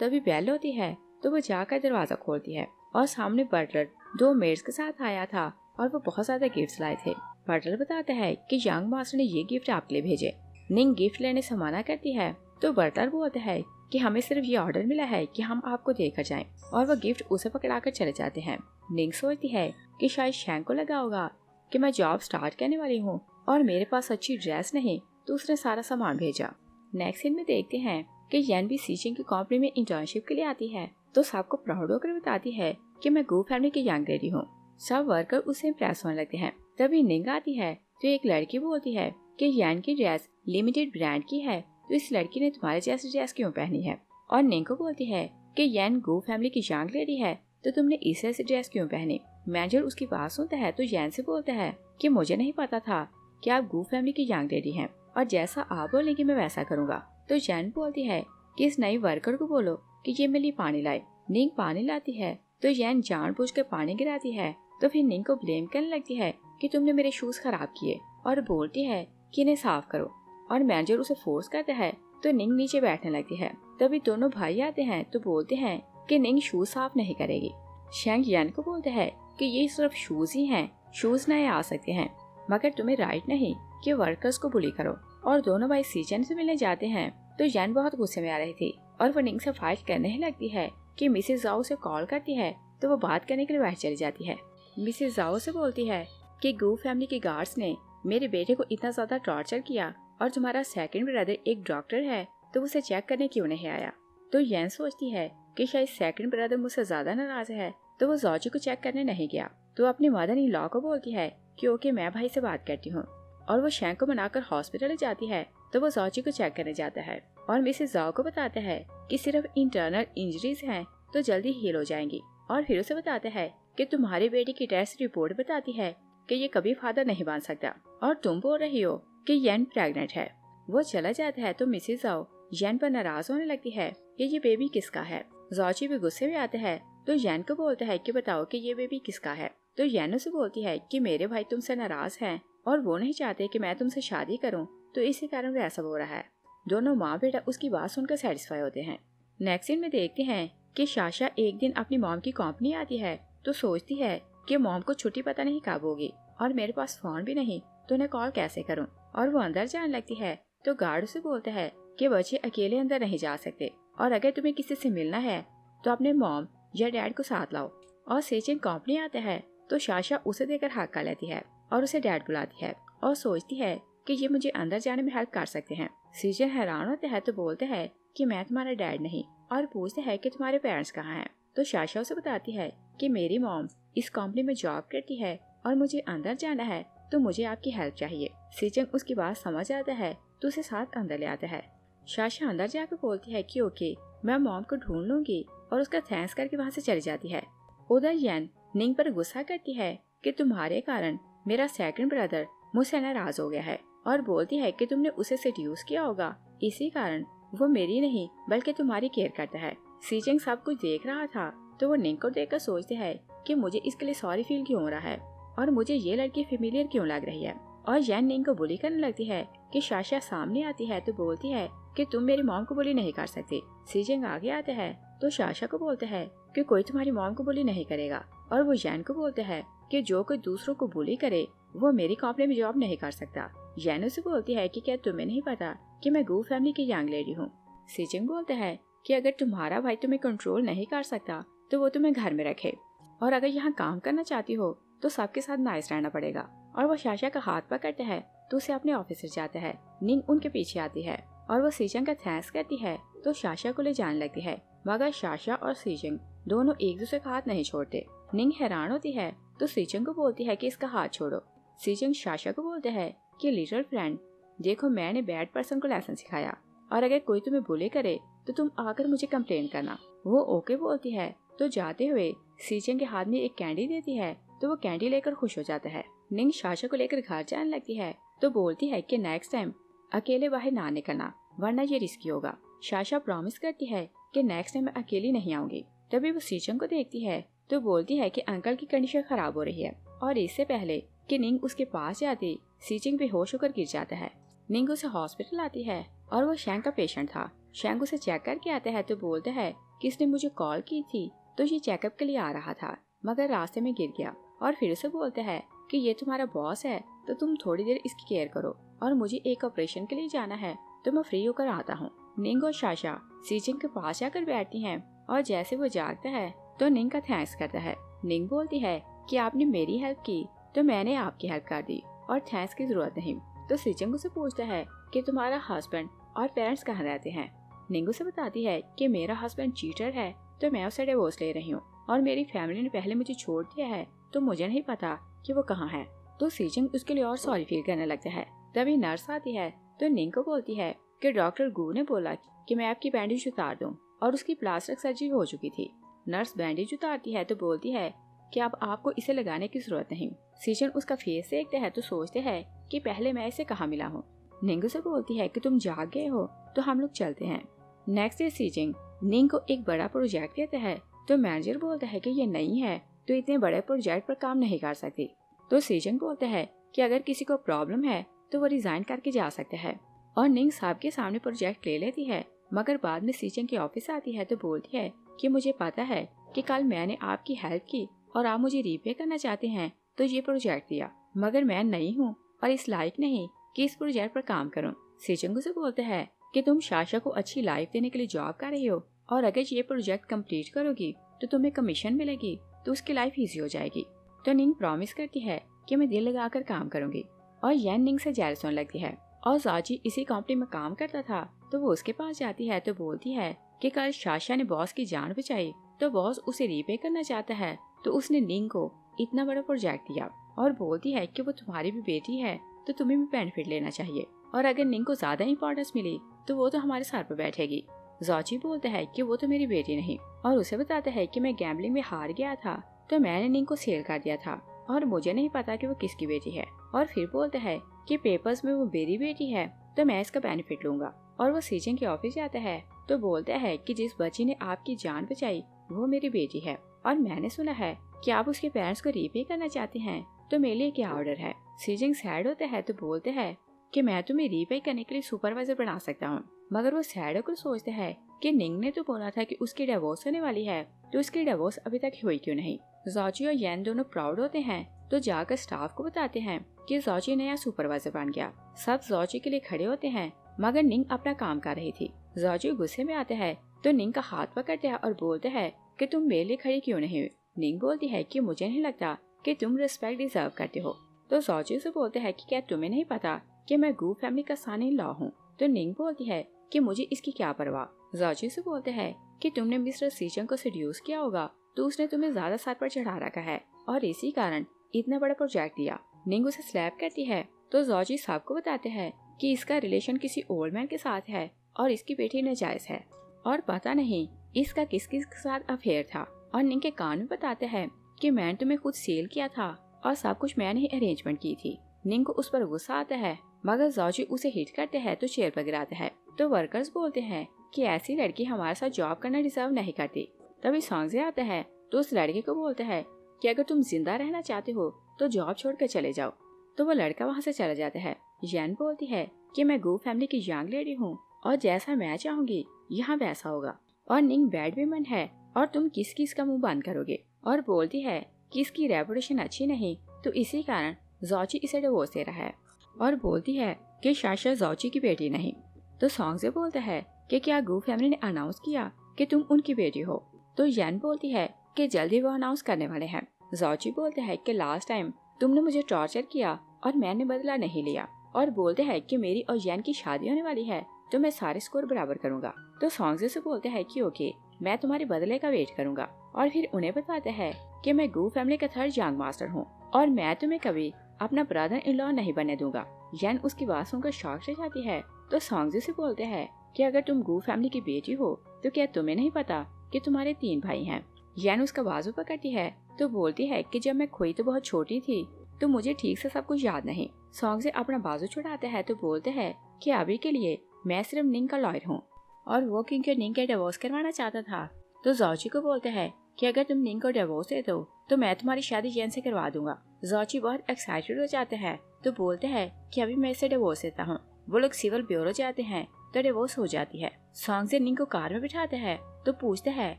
तभी बेल होती है तो वो जाकर दरवाजा खोलती है और सामने बटलर 2 मेड्स के साथ आया था और वो बहुत ज्यादा गिफ्ट्स लाए थे। बटलर बताता है कि यंग मास्टर ने ये गिफ्ट आपके लिए भेजे। निंग गिफ्ट लेने से मना करती है तो बटलर बोलता है कि हमें सिर्फ ये ऑर्डर मिला है कि हम आपको देकर जाएं, और वो गिफ्ट उसे पकड़ाकर चले जाते हैं। निंग सोचती है कि शायद शैंक को लगा होगा कि मैं जॉब स्टार्ट करने वाली हूँ और मेरे पास अच्छी ड्रेस नहीं, तो उसने सारा सामान भेजा। नेक्स्ट सीन में देखते हैं कि येन भी सीचिंग की कंपनी में इंटर्नशिप के लिए आती है तो सबको प्राउड होकर बताती है कि मैं गू फैमिली की यंग लेडी हूँ। सब वर्कर उससे इम्प्रेस होने लगते हैं। तभी निंग आती है तो एक लड़की बोलती है कि येन की ड्रेस लिमिटेड ब्रांड की है, तो इस लड़की ने तुम्हारे जैसी ड्रेस क्यों पहनी है। और निंग को बोलती है कि येन गू फैमिली की यंग लेडी है, तो तुमने इस ऐसी ड्रेस क्यों पहनी। मैनेजर उसकी बात सुनता है तो येन से बोलता है कि मुझे नहीं पता था कि आप गू फैमिली की यंग लेडी हैं, और जैसा आप बोलेंगे मैं वैसा करूँगा। तो येन बोलती है कि इस नई वर्कर को बोलो कि ये मेरे लिए पानी लाए। निंग पानी लाती है तो येन जानबूझकर पानी गिराती है, तो फिर निंग को ब्लेम करने लगती है कि तुमने मेरे शूज खराब किए, और बोलती है कि इन्हें साफ करो। और मैनेजर उसे फोर्स करता है तो निंग नीचे बैठने लगती है। तभी दोनों भाई आते हैं तो बोलते हैं कि निंग शूज साफ नहीं करेगी। शैंग येन को बोलते हैं कि ये सिर्फ शूज ही हैं, शूज नए आ सकते हैं, मगर तुम्हें राइट नहीं कि वर्कर्स को बुली करो। और दोनों भाई सीजन से मिलने जाते हैं तो येन बहुत गुस्से में आ रही थी और वो निंग से फाइट करने ही लगती है कि मिसेस जाओ से कॉल करती है तो वो बात करने के लिए बाहर चली जाती है। मिसेस जाओ से बोलती है कि गू फैमिली के गार्ड्स ने मेरे बेटे को इतना ज्यादा टॉर्चर किया और तुम्हारा सेकंड ब्रदर एक डॉक्टर है तो उसे चेक करने क्यों नहीं आया। तो येन सोचती है कि शायद सेकंड ब्रदर मुझसे ज्यादा नाराज है तो वो जॉर्जी को चेक करने नहीं गया। तो अपनी मदर इन लॉ को बोलती है कि ओके मैं भाई से बात करती हूँ, और वो शैंक को मनाकर हॉस्पिटल जाती है तो वो जॉर्जी को चेक करने जाता है और मिसेस जाओ को बताता है कि सिर्फ इंटरनल इंजरीज हैं तो जल्दी हील हो जाएंगी। और फिर उसे बताता है कि तुम्हारे बेटे की टेस्ट रिपोर्ट बताती है कि ये कभी फादर नहीं बन सकता, और तुम बोल रही हो कि येन प्रेग्नेंट है। वो चला जाता है तो मिसेस जाओ येन पर नाराज होने लगती है कि ये बेबी किसका है। जॉर्जी भी गुस्से में आता है तो येन को बोलता है कि बताओ कि ये बेबी किसका है। तो येन उसे बोलती है कि मेरे भाई तुमसे नाराज हैं और वो नहीं चाहते कि मैं तुमसे शादी करूं, तो इसी कारण वो ऐसा बोल रहा है। दोनों माँ बेटा उसकी बात सुनकर सेटिस्फाई होते हैं। नेक्स्ट सीन में देखते हैं कि साशा एक दिन अपनी मॉम की कंपनी आती है तो सोचती है कि मॉम को छुट्टी पता नहीं कब होगी और मेरे पास फोन भी नहीं, तो उन्हें कॉल कैसे करूं। और वो अंदर जाने लगती है तो गार्ड उसे बोलता है कि बच्चे अकेले अंदर नहीं जा सकते, और अगर तुम्हें किसी से मिलना है तो अपने मॉम या डैड को साथ लाओ। और सेचिन कंपनी आता है तो साशा उसे देकर हाथ कर लेती है और उसे डैड बुलाती है और सोचती है कि ये मुझे अंदर जाने में हेल्प कर सकते हैं। सीजन हैरान होता है तो बोलते हैं कि मैं तुम्हारा डैड नहीं, और पूछते हैं कि तुम्हारे पेरेंट्स कहाँ हैं। तो साशा उसे बताती है कि मेरी मॉम इस कंपनी में जॉब करती है और मुझे अंदर जाना है तो मुझे आपकी हेल्प चाहिए। सीजन उसकी बात समझ आता है तो उसे साथ अंदर ले आता है। साशा अंदर जाकर बोलती है कि ओके मैं मॉम को ढूंढ लूंगी, और उसका थैंक्स करके वहाँ से चली जाती है। उधर येन निंग पर गुस्सा करती है कि तुम्हारे कारण मेरा सेकंड ब्रदर मुझसे नाराज हो गया है, और बोलती है कि तुमने उसे सेड्यूस किया होगा, इसी कारण वो मेरी नहीं बल्कि तुम्हारी केयर करता है। सीजिंग सब कुछ देख रहा था तो वो निंग को देखकर सोचते है कि मुझे इसके लिए सॉरी फील क्यों हो रहा है और मुझे ये लड़की फेमिलियर क्यों लग रही है। और येन निंग को बुली करने लगती है कि साशा सामने आती है तो बोलती है कि तुम मेरी मॉम को बुली नहीं कर सकती। सीजिंग आगे आते हैं तो साशा को बोलते हैं कि कोई तुम्हारी मॉम को बुली नहीं करेगा, और वो येन को बोलते हैं कि जो कोई दूसरों को बुली करे वो मेरी कंपनी में जॉब नहीं कर सकता। येन उसे बोलती है कि क्या तुम्हें नहीं पता कि मैं गू फैमिली की यंग लेडी हूँ। सीजिंग बोलते हैं कि अगर तुम्हारा भाई तुम्हें कंट्रोल नहीं कर सकता तो वो तुम्हें घर में रखे, और अगर यहाँ काम करना चाहती हो तो सबके साथ नाइस रहना पड़ेगा। और वो साशा का हाथ पकड़ता है तो उसे अपने ऑफिस से जाता है। निंग उनके पीछे आती है और वो सीजिंग का थैंक्स करती है तो साशा को ले जाने लगती है, मगर साशा और सीजिंग दोनों एक दूसरे का हाथ नहीं छोड़ते। निंग हैरान होती है तो सीजिंग को बोलती है कि इसका हाथ छोड़ो। सीजिंग साशा को बोलते हैं कि लिटिल फ्रेंड देखो मैंने बैड पर्सन को लेसन सिखाया, और अगर कोई तुम्हें बुली करे तो तुम आकर मुझे कंप्लेन करना। वो ओके बोलती है तो जाते हुए सीजिंग के हाथ में एक कैंडी देती है तो वो कैंडी लेकर खुश हो जाता है। निंग साशा को लेकर घर जाने लगती है तो बोलती है कि नेक्स्ट टाइम अकेले बाहर ना निकलना वरना ये रिस्की होगा। साशा प्रॉमिस करती है कि नेक्स्ट टाइम मैं अकेली नहीं आऊंगी। तभी वो सीजिंग को देखती है तो बोलती है कि अंकल की कंडीशन खराब हो रही है, और इससे पहले कि निंग उसके पास जाती सीजिंग बेहोश होकर गिर जाता है। निंग उसे हॉस्पिटल आती है और वो शैंक का पेशेंट था। शैंक उसे चेक करके आता है तो बोलता है कि इसने मुझे कॉल की थी तो ये चेकअप के लिए आ रहा था, मगर रास्ते में गिर गया। और फिर उसे बोलता है कि ये तुम्हारा बॉस है तो तुम थोड़ी देर इसकी केयर करो और मुझे एक ऑपरेशन के लिए जाना है तो मैं फ्री होकर आता हूँ। निंग और साशा सीजिंग के पास जाकर बैठती हैं और जैसे वो जागता है तो निंग का थैंक्स करता है। निंग बोलती है कि आपने मेरी हेल्प की तो मैंने आपकी हेल्प कर दी और थैंक्स की जरूरत नहीं। तो सीजिंग उसे पूछता है कि तुम्हारा हस्बैंड और पेरेंट्स कहाँ रहते हैं। निंग उसे बताती है कि मेरा हस्बैंड चीटर है तो मैं उसे डिवोर्स ले रही हूँ और मेरी फैमिली ने पहले मुझे छोड़ दिया है तो मुझे नहीं पता कि वो कहाँ है। तो सीजिंग उसके लिए और सॉरी फील करने लगता है। तभी नर्स आती है तो निंग को बोलती है कि डॉक्टर गू ने बोला कि मैं आपकी बैंडेज उतार दूं और उसकी प्लास्टिक सर्जरी हो चुकी थी। नर्स बैंडेज उतारती है तो बोलती है कि अब आपको इसे लगाने की जरूरत नहीं। सीजन उसका फेस देखते हैं तो सोचते हैं कि पहले मैं इसे कहाँ मिला हूँ। निंग से बोलती है कि तुम जाग गए हो तो हम लोग चलते हैं। नेक्स्ट डे सीजिंग निंग को एक बड़ा प्रोजेक्ट देता है तो मैनेजर बोलता है कि ये नहीं है तो इतने बड़े प्रोजेक्ट पर काम नहीं कर सकती। तो सीजन बोलता है कि अगर किसी को प्रॉब्लम है तो वो रिजाइन करके जा सकता है और निंग साहब के सामने प्रोजेक्ट ले लेती है। मगर बाद में सीजन की ऑफिस आती है तो बोलती है कि मुझे पता है कि कल मैंने आपकी हेल्प की और आप मुझे रीपे करना चाहते हैं तो ये प्रोजेक्ट दिया, मगर मैं नहीं हूँ और इस लायक नहीं कि इस प्रोजेक्ट पर काम करूँ। सीजन से बोलते हैं कि तुम साशा को अच्छी लाइफ देने के लिए जॉब कर रही हो और अगर ये प्रोजेक्ट कंप्लीट करोगी तो तुम्हें कमीशन मिलेगी तो उसकी लाइफ इजी हो जाएगी। तो निंग प्रॉमिस करती है कि मैं दिल लगाकर काम करूंगी और यन निंग से जेलस होने लगती है। और जाची इसी कंपनी में काम करता था तो वो उसके पास जाती है तो बोलती है कि कल साशा ने बॉस की जान बचाई तो बॉस उसे रीपे करना चाहता है तो उसने निंग को इतना बड़ा प्रोजेक्ट दिया और बोलती है कि वो तुम्हारी भी बेटी है तो तुम्हें भी बेनिफिट लेना चाहिए और अगर निंग को ज्यादा इंपॉर्टेंस मिली तो वो तो हमारे सर पर बैठेगी। जाची बोलता है कि वो तो मेरी बेटी नहीं और उसे बताता है कि मैं गैम्बलिंग में हार गया था तो मैंने निंग को सेल कर दिया था और मुझे नहीं पता कि वो किसकी बेटी है। और फिर बोलता है कि पेपर्स में वो मेरी बेटी है तो मैं इसका बेनिफिट लूंगा। और वो सीजन के ऑफिस जाता है तो बोलता है कि जिस बच्ची ने आपकी जान बचाई वो मेरी बेटी है और मैंने सुना है कि आप उसके पेरेंट्स को रीपे करना चाहते हैं तो मेरे लिए क्या ऑर्डर है। सीजन सैड होता है तो बोलते हैं कि मैं तुम्हें रीपे करने के लिए सुपरवाइजर बना सकता हूँ। मगर वो सैड होकर सोचते हैं कि निंग ने तो बोला था कि उसकी डिवोर्स होने वाली है तो उसकी डिवोर्स अभी तक हुई क्यों नहीं। जाची और यन दोनों प्राउड होते हैं तो जाकर स्टाफ को बताते हैं कि जाची नया सुपरवाइजर बन गया। सब जाची के लिए खड़े होते हैं मगर निंग अपना काम कर रही थी। जाची गुस्से में आता है तो निंग का हाथ पकड़ते हैं और बोलते हैं कि तुम मेरे लिए खड़ी क्यों नहीं हुई। निंग बोलती है कि मुझे नहीं लगता कि तुम रिस्पेक्ट डिजर्व करते हो। तो जाची से बोलते हैं कि क्या तुम्हें नहीं पता कि मैं गू फैमिली का सन इन लॉ हूँ। तो निंग बोलती है कि मुझे इसकी क्या परवाह। जाची से बोलते हैं कि तुमने मिस्टर सीजन को सेड्यूस किया होगा तो उसने तुम्हें ज्यादा सर पर चढ़ा रखा है और इसी कारण इतना बड़ा प्रोजेक्ट दिया। निंग उसे स्लैप करती है तो जाची सबको बताते हैं कि इसका रिलेशन किसी ओल्ड मैन के साथ है और इसकी बेटी नाजायज है और पता नहीं इसका किस किस के साथ अफेयर था। और निंग के कान में बताते हैं कि मैंने तुम्हें खुद सेल किया था और सब कुछ मैंने ही अरेंजमेंट की थी। निंग को उस पर गुस्सा आता है मगर जाची उसे हिट करते हैं तो चेयर पर गिराते हैं। तो वर्कर्स बोलते हैं कि ऐसी लड़की हमारे साथ जॉब करना डिजर्व नहीं करती। तभी सॉन्गजे आता है तो उस लड़के को बोलते हैं कि अगर तुम जिंदा रहना चाहते हो तो जॉब छोड़कर चले जाओ। तो वो लड़का वहाँ से चला जाता है। यन बोलती है कि मैं गू फैमिली की यंग लेडी हूँ और जैसा मैं चाहूंगी यहाँ वैसा होगा और निंग बैड वुमन है और तुम किस किस का मुंह बंद करोगे। और बोलती है कि इसकी रेपुटेशन अच्छी नहीं तो इसी कारण जाची इसे डिवोर्स दे रहा है और बोलती है कि साशा जाची की बेटी नहीं। तो सॉन्गजे बोलता है कि क्या गू फैमिली ने अनाउंस किया कि तुम उनकी बेटी हो। तो यन बोलती है कि जल्दी वो अनाउंस करने वाले हैं। जाची बोलते हैं कि लास्ट टाइम तुमने मुझे टॉर्चर किया और मैंने बदला नहीं लिया और बोलते हैं कि मेरी और यन की शादी होने वाली है तो मैं सारे स्कोर बराबर करूंगा। तो सॉन्गजे से बोलते हैं कि ओके मैं तुम्हारे बदले का वेट करूंगा। और फिर उन्हें बताते हैं कि मैं गू फैमिली का थर्ड यंग मास्टर हूँ और मैं तुम्हें कभी अपना ब्रदर इन लॉ नहीं बनने दूंगा। यन उसकी बात सुनकर शॉक से जाती है। तो सॉन्गजे से बोलते हैं कि अगर तुम गू फैमिली की बेटी हो तो क्या तुम्हें नहीं पता कि तुम्हारे 3 भाई हैं। यन उसका बाजू पकड़ती है तो बोलती है कि जब मैं खोई तो बहुत छोटी थी तो मुझे ठीक से सब कुछ याद नहीं। सॉन्गजे अपना बाजू छुड़ाता है तो बोलते हैं कि अभी के लिए मैं सिर्फ निंग का लॉयर हूँ और वो क्योंकि निंग का डिवोर्स करवाना चाहता था। तो जाची को बोलते हैं कि अगर तुम निंग को डिवोर्स दे दो तो मैं तुम्हारी शादी यन से करवा दूंगा। जाची बहुत एक्साइटेड हो जाते हैं तो बोलते हैं कि अभी मैं इसे डिवोर्स देता हूँ। वो लोग सिविल ब्यूरो जाते हैं तो डिवोर्स हो जाती है। सॉन्ग से निंग को कार में बिठाता है तो पूछता है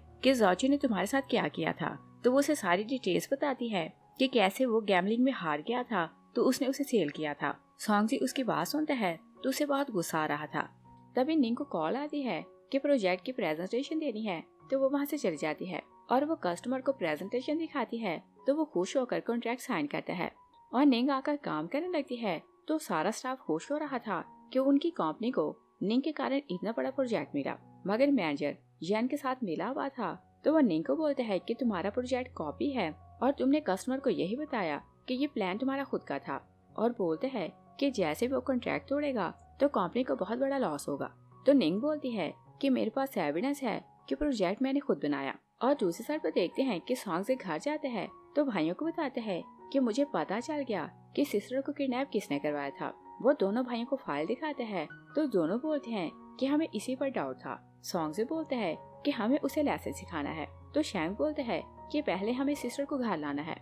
कि जॉची ने तुम्हारे साथ क्या किया था। तो वो उसे सारी डिटेल्स बताती है कि कैसे वो गैम्बलिंग में हार गया था तो उसने उसे सेल किया था। सॉन्ग जी उसकी बात सुनता है तो उसे बहुत गुस्सा आ रहा था। तभी निंग को कॉल आती है कि प्रोजेक्ट की प्रेजेंटेशन देनी है तो वो वहाँ से चली जाती है और वो कस्टमर को प्रेजेंटेशन दिखाती है तो वो खुश होकर कॉन्ट्रैक्ट साइन करता है और निंग आकर काम करने लगती है। तो सारा स्टाफ खुश हो रहा था कि उनकी कंपनी को निंग के कारण इतना बड़ा प्रोजेक्ट मिला। मगर मैनेजर जैन के साथ मिला हुआ था तो वो निंग को बोलते हैं कि तुम्हारा प्रोजेक्ट कॉपी है और तुमने कस्टमर को यही बताया कि ये प्लान तुम्हारा खुद का था, और बोलते हैं कि जैसे वो कॉन्ट्रैक्ट तोड़ेगा तो कंपनी को बहुत बड़ा लॉस होगा। तो निंग बोलती है कि मेरे पास एविडेंस है कि प्रोजेक्ट मैंने खुद बनाया। और दूसरी साइड पर देखते हैं कि सॉन्ग से घर जाते हैं तो भाइयों को बताते हैं कि मुझे पता चल गया कि सिस्टर को किडनैप किसने करवाया था। वो दोनों भाइयों को फाइल दिखाते हैं तो दोनों बोलते हैं कि हमें इसी पर डाउट था। सॉन्ग से बोलते हैं कि हमें उसे लेसन सिखाना है। तो शैंग बोलते हैं कि पहले हमें सिस्टर को घर लाना है।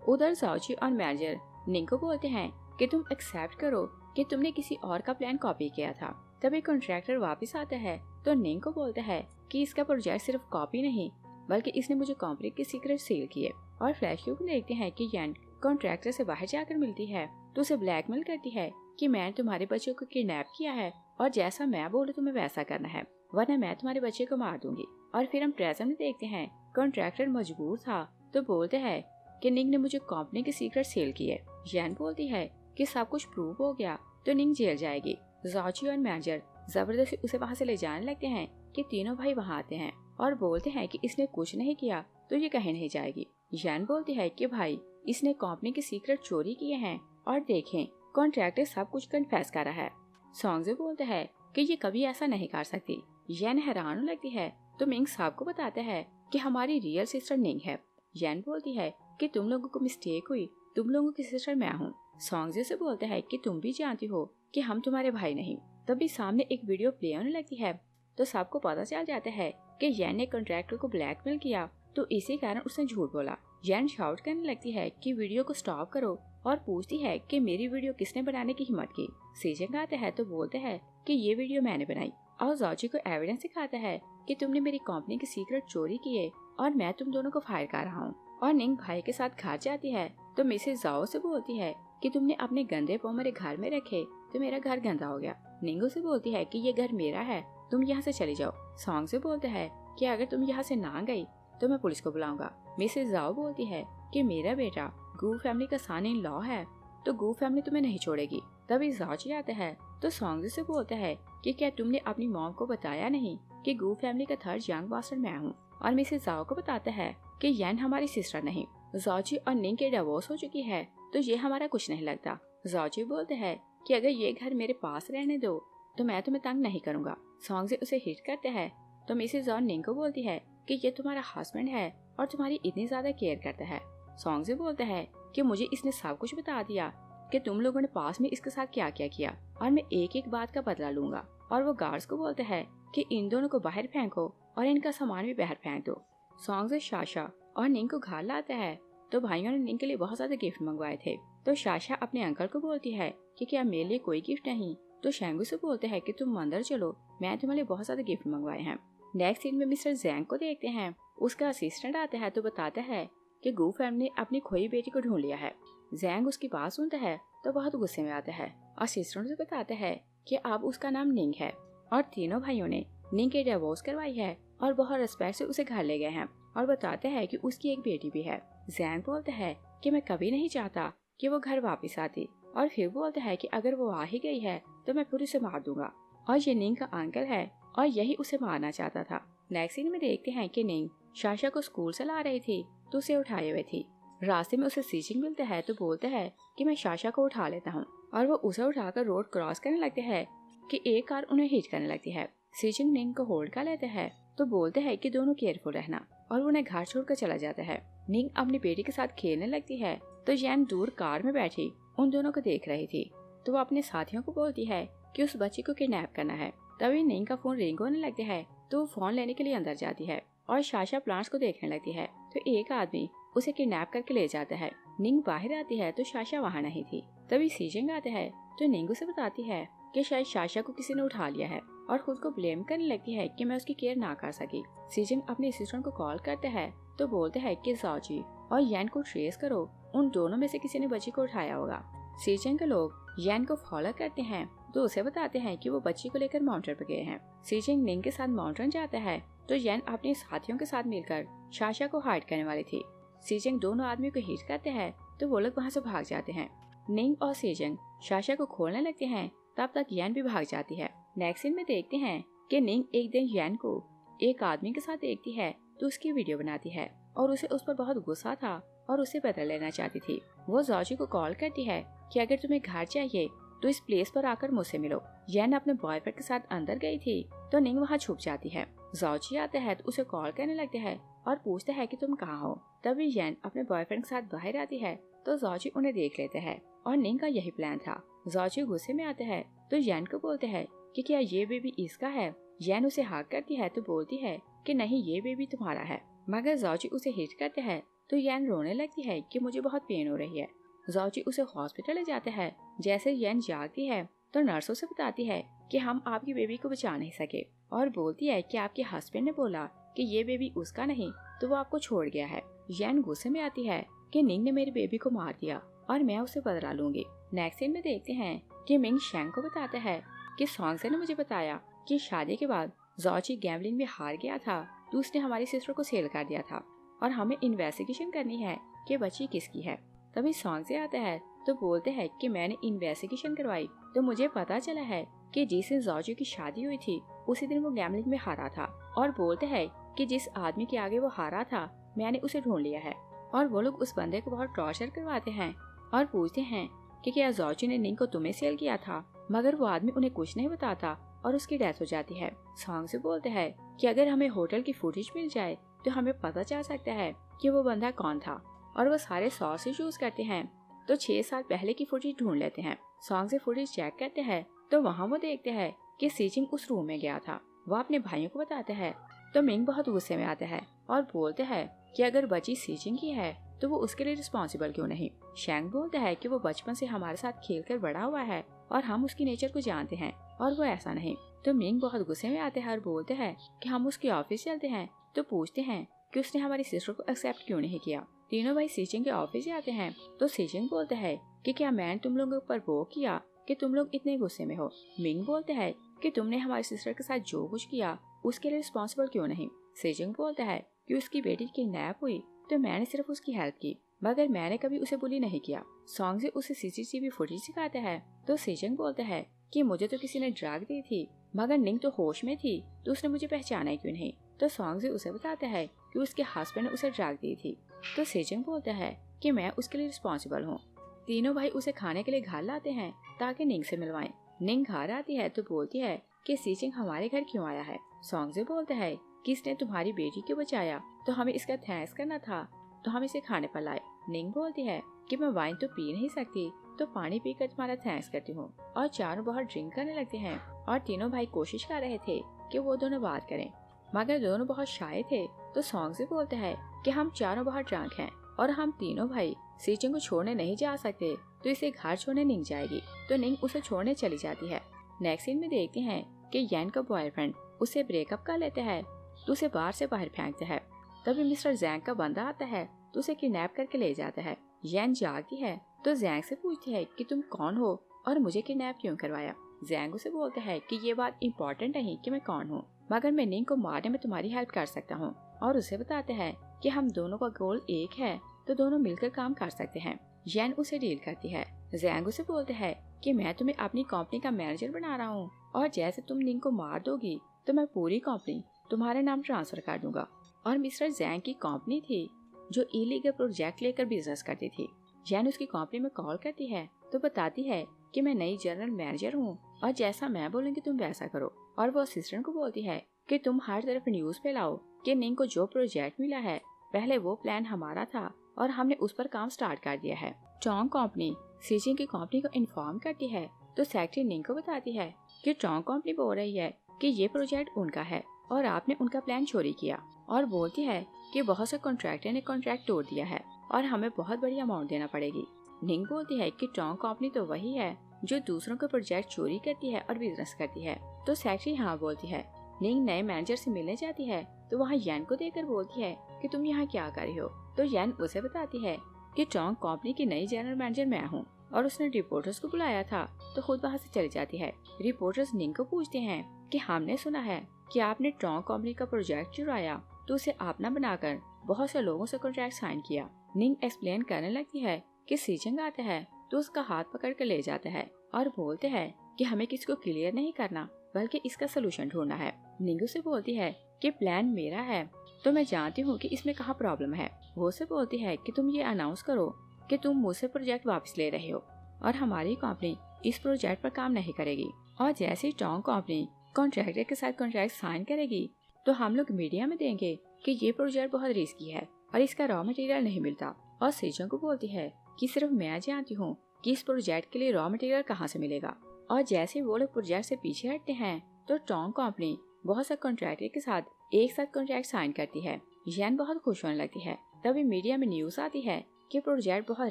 उधर जाओची और मैनेजर निंग को बोलते हैं कि तुम एक्सेप्ट करो कि तुमने किसी और का प्लान कॉपी किया था। तभी कॉन्ट्रैक्टर वापस आता है तो निंग को बोलता है कि इसका प्रोजेक्ट सिर्फ कॉपी नहीं बल्कि इसने मुझे कंपनी के सीक्रेट सील किए। और फ्लैशबैक में देखते हैं कि यन कॉन्ट्रैक्टर से बाहर जाकर मिलती है तो उसे ब्लैकमेल करती है कि मैंने तुम्हारे बच्चे को किडनैप किया है और जैसा मैं बोलूं तुम्हें वैसा करना है वरना मैं तुम्हारे बच्चे को मार दूंगी। और फिर हम प्रेजेंट में देखते हैं कॉन्ट्रैक्टर मजबूर था तो बोलते हैं कि निंग ने मुझे कंपनी के सीक्रेट सेल किए। जैन बोलती है कि सब कुछ प्रूव हो गया तो निंग जेल जाएगी। जाची और मैनेजर जबरदस्ती उसे वहाँ से ले जाने लगते हैं कि तीनों भाई वहाँ आते हैं और बोलते हैं कि इसने कुछ नहीं किया तो ये कहीं नहीं जाएगी। जैन बोलती है कि भाई इसने कंपनी के सीक्रेट चोरी किए हैं और देखें कॉन्ट्रैक्टर सब कुछ कन्फेस कर रहा है। सॉन्ग बोलते हैं कि ये कभी ऐसा नहीं कर सकती। जैन हैरान होने लगती है तो मिंग साहब को बताता है कि हमारी रियल सिस्टर निंग है। जैन बोलती है कि तुम लोगों को मिस्टेक हुई, तुम लोगों की सिस्टर मैं हूँ। सॉन्ग से बोलते हैं कि तुम भी जानती हो कि हम तुम्हारे भाई नहीं। तभी सामने एक वीडियो प्ले होने लगती है तो सबको पता चल जाता है कि जैन ने कॉन्ट्रैक्टर को ब्लैकमेल किया तो इसी कारण उसने झूठ बोला। जैन शाउट करने लगती है कि वीडियो को स्टॉप करो और पूछती है कि मेरी वीडियो किसने बनाने की हिम्मत की। सीजन आते हैं तो बोलते हैं कि ये वीडियो मैंने बनाई और जाची को एविडेंस दिखाता है कि तुमने मेरी कंपनी के सीक्रेट चोरी किए और मैं तुम दोनों को फायर कर रहा हूँ। और निंग भाई के साथ घर जाती है तो मिसेस जाओ से बोलती है कि तुमने अपने गंदे पाँव मेरे घर में रखे तो मेरा घर गंदा हो गया। निंगो से बोलती है कि ये घर मेरा है, तुम यहाँ से चली जाओ। सॉन्ग से बोलते हैं कि अगर तुम यहाँ से ना गई तो मैं पुलिस को बुलाऊंगा। मिसेस जाओ बोलती है कि मेरा बेटा गू फैमिली का सन इन लॉ है तो गू फैमिली तुम्हें नहीं छोड़ेगी। तभी जाची आता है तो सॉन्ग से बोलता है कि क्या तुमने अपनी मॉम को बताया नहीं कि गू फैमिली का थर्ड यंग मास्टर मैं हूँ। और मिसेस जाओ को बताता है कि यन हमारी सिस्टर नहीं, जाची और निंग के डिवोर्स हो चुकी है तो ये हमारा कुछ नहीं लगता। जाची बोलते हैं कि अगर ये घर मेरे पास रहने दो तो मैं तुम्हें तंग नहीं करूँगा। सॉन्ग से उसे हिट करते हैं तो मिसेस जाओ निंग को बोलती है कि ये तुम्हारा हस्बैंड है और तुम्हारी इतनी ज्यादा केयर करता है। सॉन्ग से बोलते हैं कि मुझे इसने सब कुछ बता दिया कि तुम लोगों ने पास में इसके साथ क्या क्या किया और मैं एक एक बात का बदला लूंगा। और वो गार्ड्स को बोलते हैं कि इन दोनों को बाहर फेंको और इनका सामान भी बाहर फेंक दो। सॉन्ग से शाशा और निंग को घर लाता है तो भाइयों ने निंग के लिए बहुत ज्यादा गिफ्ट मंगवाए थे। तो शाशा अपने अंकल को बोलती है कि क्या मेरे लिए कोई गिफ्ट नहीं। तो शेंगू से बोलते हैं कि तुम मंदिर चलो, मैं तुम्हारे लिए बहुत ज्यादा गिफ्ट मंगवाए हैं। नेक्स्ट सीन में मिस्टर जैंग को देखते हैं, उसका असिस्टेंट आता है तो बताता है कि गू फैमिली ने अपनी खोई बेटी को ढूंढ लिया है। जैंग उसकी बात सुनता है तो बहुत गुस्से में आता है। असिस्टेंट से बताता है कि अब उसका नाम निंग है और तीनों भाइयों ने निंग के डिवोर्स करवाई है और बहुत रिस्पेक्ट से उसे घर ले गए हैं और बताते हैं कि उसकी एक बेटी भी है। जैंग बोलता है कि मैं कभी नहीं चाहता कि वो घर वापस आती और फिर बोलता है कि अगर वो आ ही गई है तो मैं पूरी से मार दूंगा। और ये निंग का अंकल है और यही उसे मारना चाहता था। नेक्स्ट सीन में देखते हैं कि निंग शाशा को स्कूल से ला रही थी तो उसे उठाए हुए थी। रास्ते में उसे सीचिंग मिलता है तो बोलता है कि मैं शाशा को उठा लेता हूँ और वो उसे उठाकर रोड क्रॉस करने लगते हैं कि एक कार उन्हें हिट करने लगती है। सीचिंग निंग को होल्ड कर लेते हैं तो बोलते हैं कि दोनों केयरफुल रहना और उन्हें घर छोड़कर चला जाता है। निंग अपनी बेटी के साथ खेलने लगती है तो जैन दूर कार में बैठी उन दोनों को देख रही थी तो वो अपने साथियों को बोलती है कि उस बच्ची को किडनैप करना है। तभी निंग का फोन रिंग होने लगता है तो वो फोन लेने के लिए अंदर जाती है और शाशा प्लांट्स को देखने लगती है तो एक आदमी उसे किडनैप करके ले जाता है। निंग बाहर आती है तो शाशा वहाँ नहीं थी। तभी सीजिंग आता है तो निंग उसे बताती है कि शायद शाशा को किसी ने उठा लिया है और खुद को ब्लेम करने लगती है कि मैं उसकी केयर ना कर सकी। सीजन अपने असिस्टेंट को कॉल करते हैं तो बोलते हैं कि जाओजी और यैन को ट्रेस करो, उन दोनों में से किसी ने बच्ची को उठाया होगा। सीजन के लोग यैन को फॉलो करते हैं तो उसे बताते हैं कि वो बच्ची को लेकर माउंटेन पर गए हैं। सीजन निंग के साथ माउंटेन जाता है तो यैन अपने साथियों के साथ मिलकर शाशा को हाइड करने वाली थी। सीजन दोनों आदमियों को हिट करते हैं तो वो लोग वहाँ से भाग जाते हैं। निंग और सीजन शाशा को खोलने लगते हैं, तब तक यैन भी भाग जाती है। नेक्स्ट सीन में देखते हैं कि निंग एक दिन यैन को एक आदमी के साथ देखती है तो उसकी वीडियो बनाती है और उसे उस पर बहुत गुस्सा था और उसे बदला लेना चाहती थी। वो जाओजी को कॉल करती है कि अगर तुम्हें घर चाहिए तो इस प्लेस पर आकर मुझसे मिलो। यैन अपने बॉयफ्रेंड के साथ अंदर गई थी तो निंग वहाँ छुप जाती है। जाओजी आता है तो उसे कॉल करने लगते हैं और पूछते हैं कि तुम कहाँ हो। तभी यैन अपने बॉयफ्रेंड के साथ बाहर आती है तो जाओजी उन्हें देख लेते हैं और निंग का यही प्लान था। जाओजी गुस्से में आते हैं तो यैन को बोलते हैं कि क्या ये बेबी इसका है। यैन उसे हाक करती है तो बोलती है कि नहीं, ये बेबी तुम्हारा है। मगर जाओजी उसे हिट करते हैं तो यैन रोने लगती है कि मुझे बहुत पेन हो रही है। जाओजी उसे हॉस्पिटल ले जाते हैं। जैसे यैन जागती है तो नर्सों से बताती है कि हम आपकी बेबी को बचा नहीं सके और बोलती है कि आपके हस्बैंड ने बोला कि ये बेबी उसका नहीं तो वो आपको छोड़ गया है। यैन गुस्से में आती है कि निंग ने मेरी बेबी को मार दिया और मैं उसे बदला लूंगी। नेक्स्ट सीन में देखते हैं कि मिंग शेंग को बताता है कि सॉन्गसे ने मुझे बताया कि शादी के बाद जाओजी गैम्बलिंग में हार गया था तो उसने हमारी सिस्टर को सेल कर दिया था और हमें इन्वेस्टिगेशन करनी है कि बच्ची किसकी है। तभी सॉन्गसे आता है तो बोलते हैं कि मैंने इन्वेस्टिगेशन करवाई तो मुझे पता चला है कि जिस दिन जाओजी की शादी हुई थी उसी दिन वो गैम्बलिंग में हारा था और बोलते हैं कि जिस आदमी के आगे वो हारा था मैंने उसे ढूंढ लिया है। और वो लोग उस बंदे को बहुत टॉर्चर करवाते हैं और पूछते हैं कि क्या जाओजी ने निंग को तुम्हें सेल किया था। मगर वो आदमी उन्हें कुछ नहीं बताता और उसकी डेथ हो जाती है। सॉन्ग से बोलते हैं कि अगर हमें होटल की फुटेज मिल जाए तो हमें पता चल सकता है कि वो बंदा कौन था। और वो सारे सोर्सेज यूज करते हैं तो 6 साल पहले की फुटेज ढूंढ लेते हैं। सॉन्ग से फुटेज चेक करते हैं तो वहाँ वो देखते हैं कि सीजिंग उस रूम में गया था। वो अपने भाइयों को बताते हैं तो मिंग बहुत गुस्से में आता है और बोलते हैं कि अगर बच्ची सीजिंग की है तो वो उसके लिए रिस्पॉन्सिबल क्यों नहीं। शेंग बोलता है कि वो बचपन से हमारे साथ खेलकर बड़ा हुआ है और हम उसकी नेचर को जानते हैं और वो ऐसा नहीं। तो मिंग बहुत गुस्से में आते हैं और बोलते हैं कि हम उसके ऑफिस चलते हैं तो पूछते हैं कि उसने हमारी सिस्टर को एक्सेप्ट क्यों नहीं किया। तीनों भाई सीजिंग के ऑफिस जाते हैं तो सीजिंग बोलते हैं कि क्या मैंने तुम लोगों पर वो किया कि तुम लोग इतने गुस्से में हो। मिंग बोलते हैं कि तुमने हमारी सिस्टर के साथ जो कुछ किया उसके लिए रिस्पॉन्सिबल क्यों नहीं। सीजिंग बोलता है कि उसकी बेटी किडनैप हुई तो मैंने सिर्फ उसकी हेल्प की मगर मैंने कभी उसे बुली नहीं किया। सॉन्ग से उसे सीसीटीवी फुटेज दिखाता है तो सीजिंग बोलता है कि मुझे तो किसी ने ड्रग दी थी मगर निंग तो होश में थी तो उसने मुझे पहचाना क्यों नहीं। तो सॉन्ग से उसे बताता है कि उसके हस्बैंड ने उसे ड्रग दी थी। तो सीजिंग बोलता है कि मैं उसके लिए रिस्पॉन्सिबल हूँ। तीनों भाई उसे खाने के लिए घर लाते हैं ताकि निंग से मिलवाएं। निंग घर आती है तो बोलती है कि सीजिंग हमारे घर क्यों आया है। सॉन्ग से बोलता है कि इसने तुम्हारी बेटी को बचाया तो हमें इसका थैंक्स करना था तो हम इसे खाने पर लाए। निंग बोलती है कि मैं वाइन तो पी नहीं सकती तो पानी पीकर तुम्हारा थैंक्स करती हूँ। और चारों बहुत ड्रिंक करने लगते हैं और तीनों भाई कोशिश कर रहे थे कि वो दोनों बात करें मगर दोनों बहुत शाय थे। तो सॉन्ग से बोलते हैं कि हम चारों बहुत ड्रंक हैं और हम तीनों भाई सीजिंग को छोड़ने नहीं जा सकते तो इसे घर छोड़ने निंग जाएगी। तो निंग उसे छोड़ने चली जाती है। नेक्स्ट सीन में देखते हैं कि यैन का बॉयफ्रेंड उसे ब्रेकअप कर लेता है तो उसे बार से बाहर फेंकता है। तभी मिस्टर जैंग का बंदा आता है तो उसे किडनैप करके ले जाता है। यैन जागती है तो जैंग से पूछती है कि तुम कौन हो और मुझे किडनैप क्यों करवाया। जैंग उसे बोलता है कि ये बात इम्पोर्टेंट नहीं कि मैं कौन हूँ मगर मैं निंग को मारने में तुम्हारी हेल्प कर सकता हूँ। और उसे बताते हैं कि हम दोनों का गोल एक है तो दोनों मिलकर काम कर सकते हैं। यैन उसे डील करती है। जैंग उसे बोलते हैं कि मैं तुम्हें अपनी कंपनी का मैनेजर बना रहा हूँ और जैसे तुम निंग को मार दोगी तो मैं पूरी कंपनी तुम्हारे नाम ट्रांसफर कर दूंगा। और मिस्टर जैंग की कंपनी थी जो इलीगल प्रोजेक्ट लेकर बिजनेस करती थी। यैन उसकी कंपनी में कॉल करती है तो बताती है कि मैं नई जनरल मैनेजर हूँ और जैसा मैं बोलूँगी तुम वैसा करो। और वो असिस्टेंट को बोलती है कि तुम हर तरफ न्यूज फैलाओ कि निंग को जो प्रोजेक्ट मिला है पहले वो प्लान हमारा था और हमने उस पर काम स्टार्ट कर दिया है। टोंग कंपनी सीजिंग की कंपनी को इन्फॉर्म करती है तो सेक्रेटरी निंग को बताती है कि टोंग कंपनी बोल रही है कि ये प्रोजेक्ट उनका है और आपने उनका प्लान चोरी किया। और बोलती है कि बहुत से कॉन्ट्रैक्टर ने कॉन्ट्रैक्ट तोड़ दिया है और हमें बहुत बड़ी अमाउंट देना पड़ेगी। निंग बोलती है कि टोंग कंपनी तो वही है जो दूसरों के प्रोजेक्ट चोरी करती है और बिजनेस करती है। तो सेक्रेटरी हाँ बोलती है। निंग नए मैनेजर से मिलने जाती है तो वहाँ यान को देखकर बोलती है कि तुम यहाँ क्या कर रही हो। तो यान उसे बताती है कि टोंग कंपनी की नई जनरल मैनेजर मैं हूँ और उसने रिपोर्टर्स को बुलाया था, तो खुद वहाँ से चली जाती है। रिपोर्टर्स निंग को पूछते हैं कि हमने सुना है कि आपने टोंग कंपनी का प्रोजेक्ट चुराया, तो उसे अपना बनाकर बहुत से लोगों से कॉन्ट्रैक्ट साइन किया। निंग एक्सप्लेन करने लगती है कि सीजन आता है तो उसका हाथ पकड़ कर ले जाता है और बोलते हैं कि हमें किसी को क्लियर नहीं करना बल्कि इसका सोल्यूशन ढूंढना है। निंग उसे बोलती है कि प्लान मेरा है तो मैं जानती हूँ कि इसमें कहाँ प्रॉब्लम है। वो उसे बोलती है कि तुम ये अनाउंस करो कि तुम मुझसे प्रोजेक्ट वापस ले रहे हो और हमारी कंपनी इस प्रोजेक्ट पर काम नहीं करेगी। और जैसे ही टोंग कंपनी कॉन्ट्रैक्टर के साथ कॉन्ट्रैक्ट साइन करेगी तो हम लोग मीडिया में देंगे कि ये प्रोजेक्ट बहुत रिस्की है और इसका रॉ मटेरियल नहीं मिलता। और सीजन को बोलती है कि सिर्फ मैं जानती हूँ कि इस प्रोजेक्ट के लिए रॉ मटेरियल कहाँ से मिलेगा। और जैसे वो लोग प्रोजेक्ट से पीछे हटते हैं तो टोंग कंपनी बहुत से कॉन्ट्रैक्टर के साथ एक साथ कॉन्ट्रैक्ट साइन करती है। यान बहुत खुश होने लगती है। तभी मीडिया में न्यूज आती है कि प्रोजेक्ट बहुत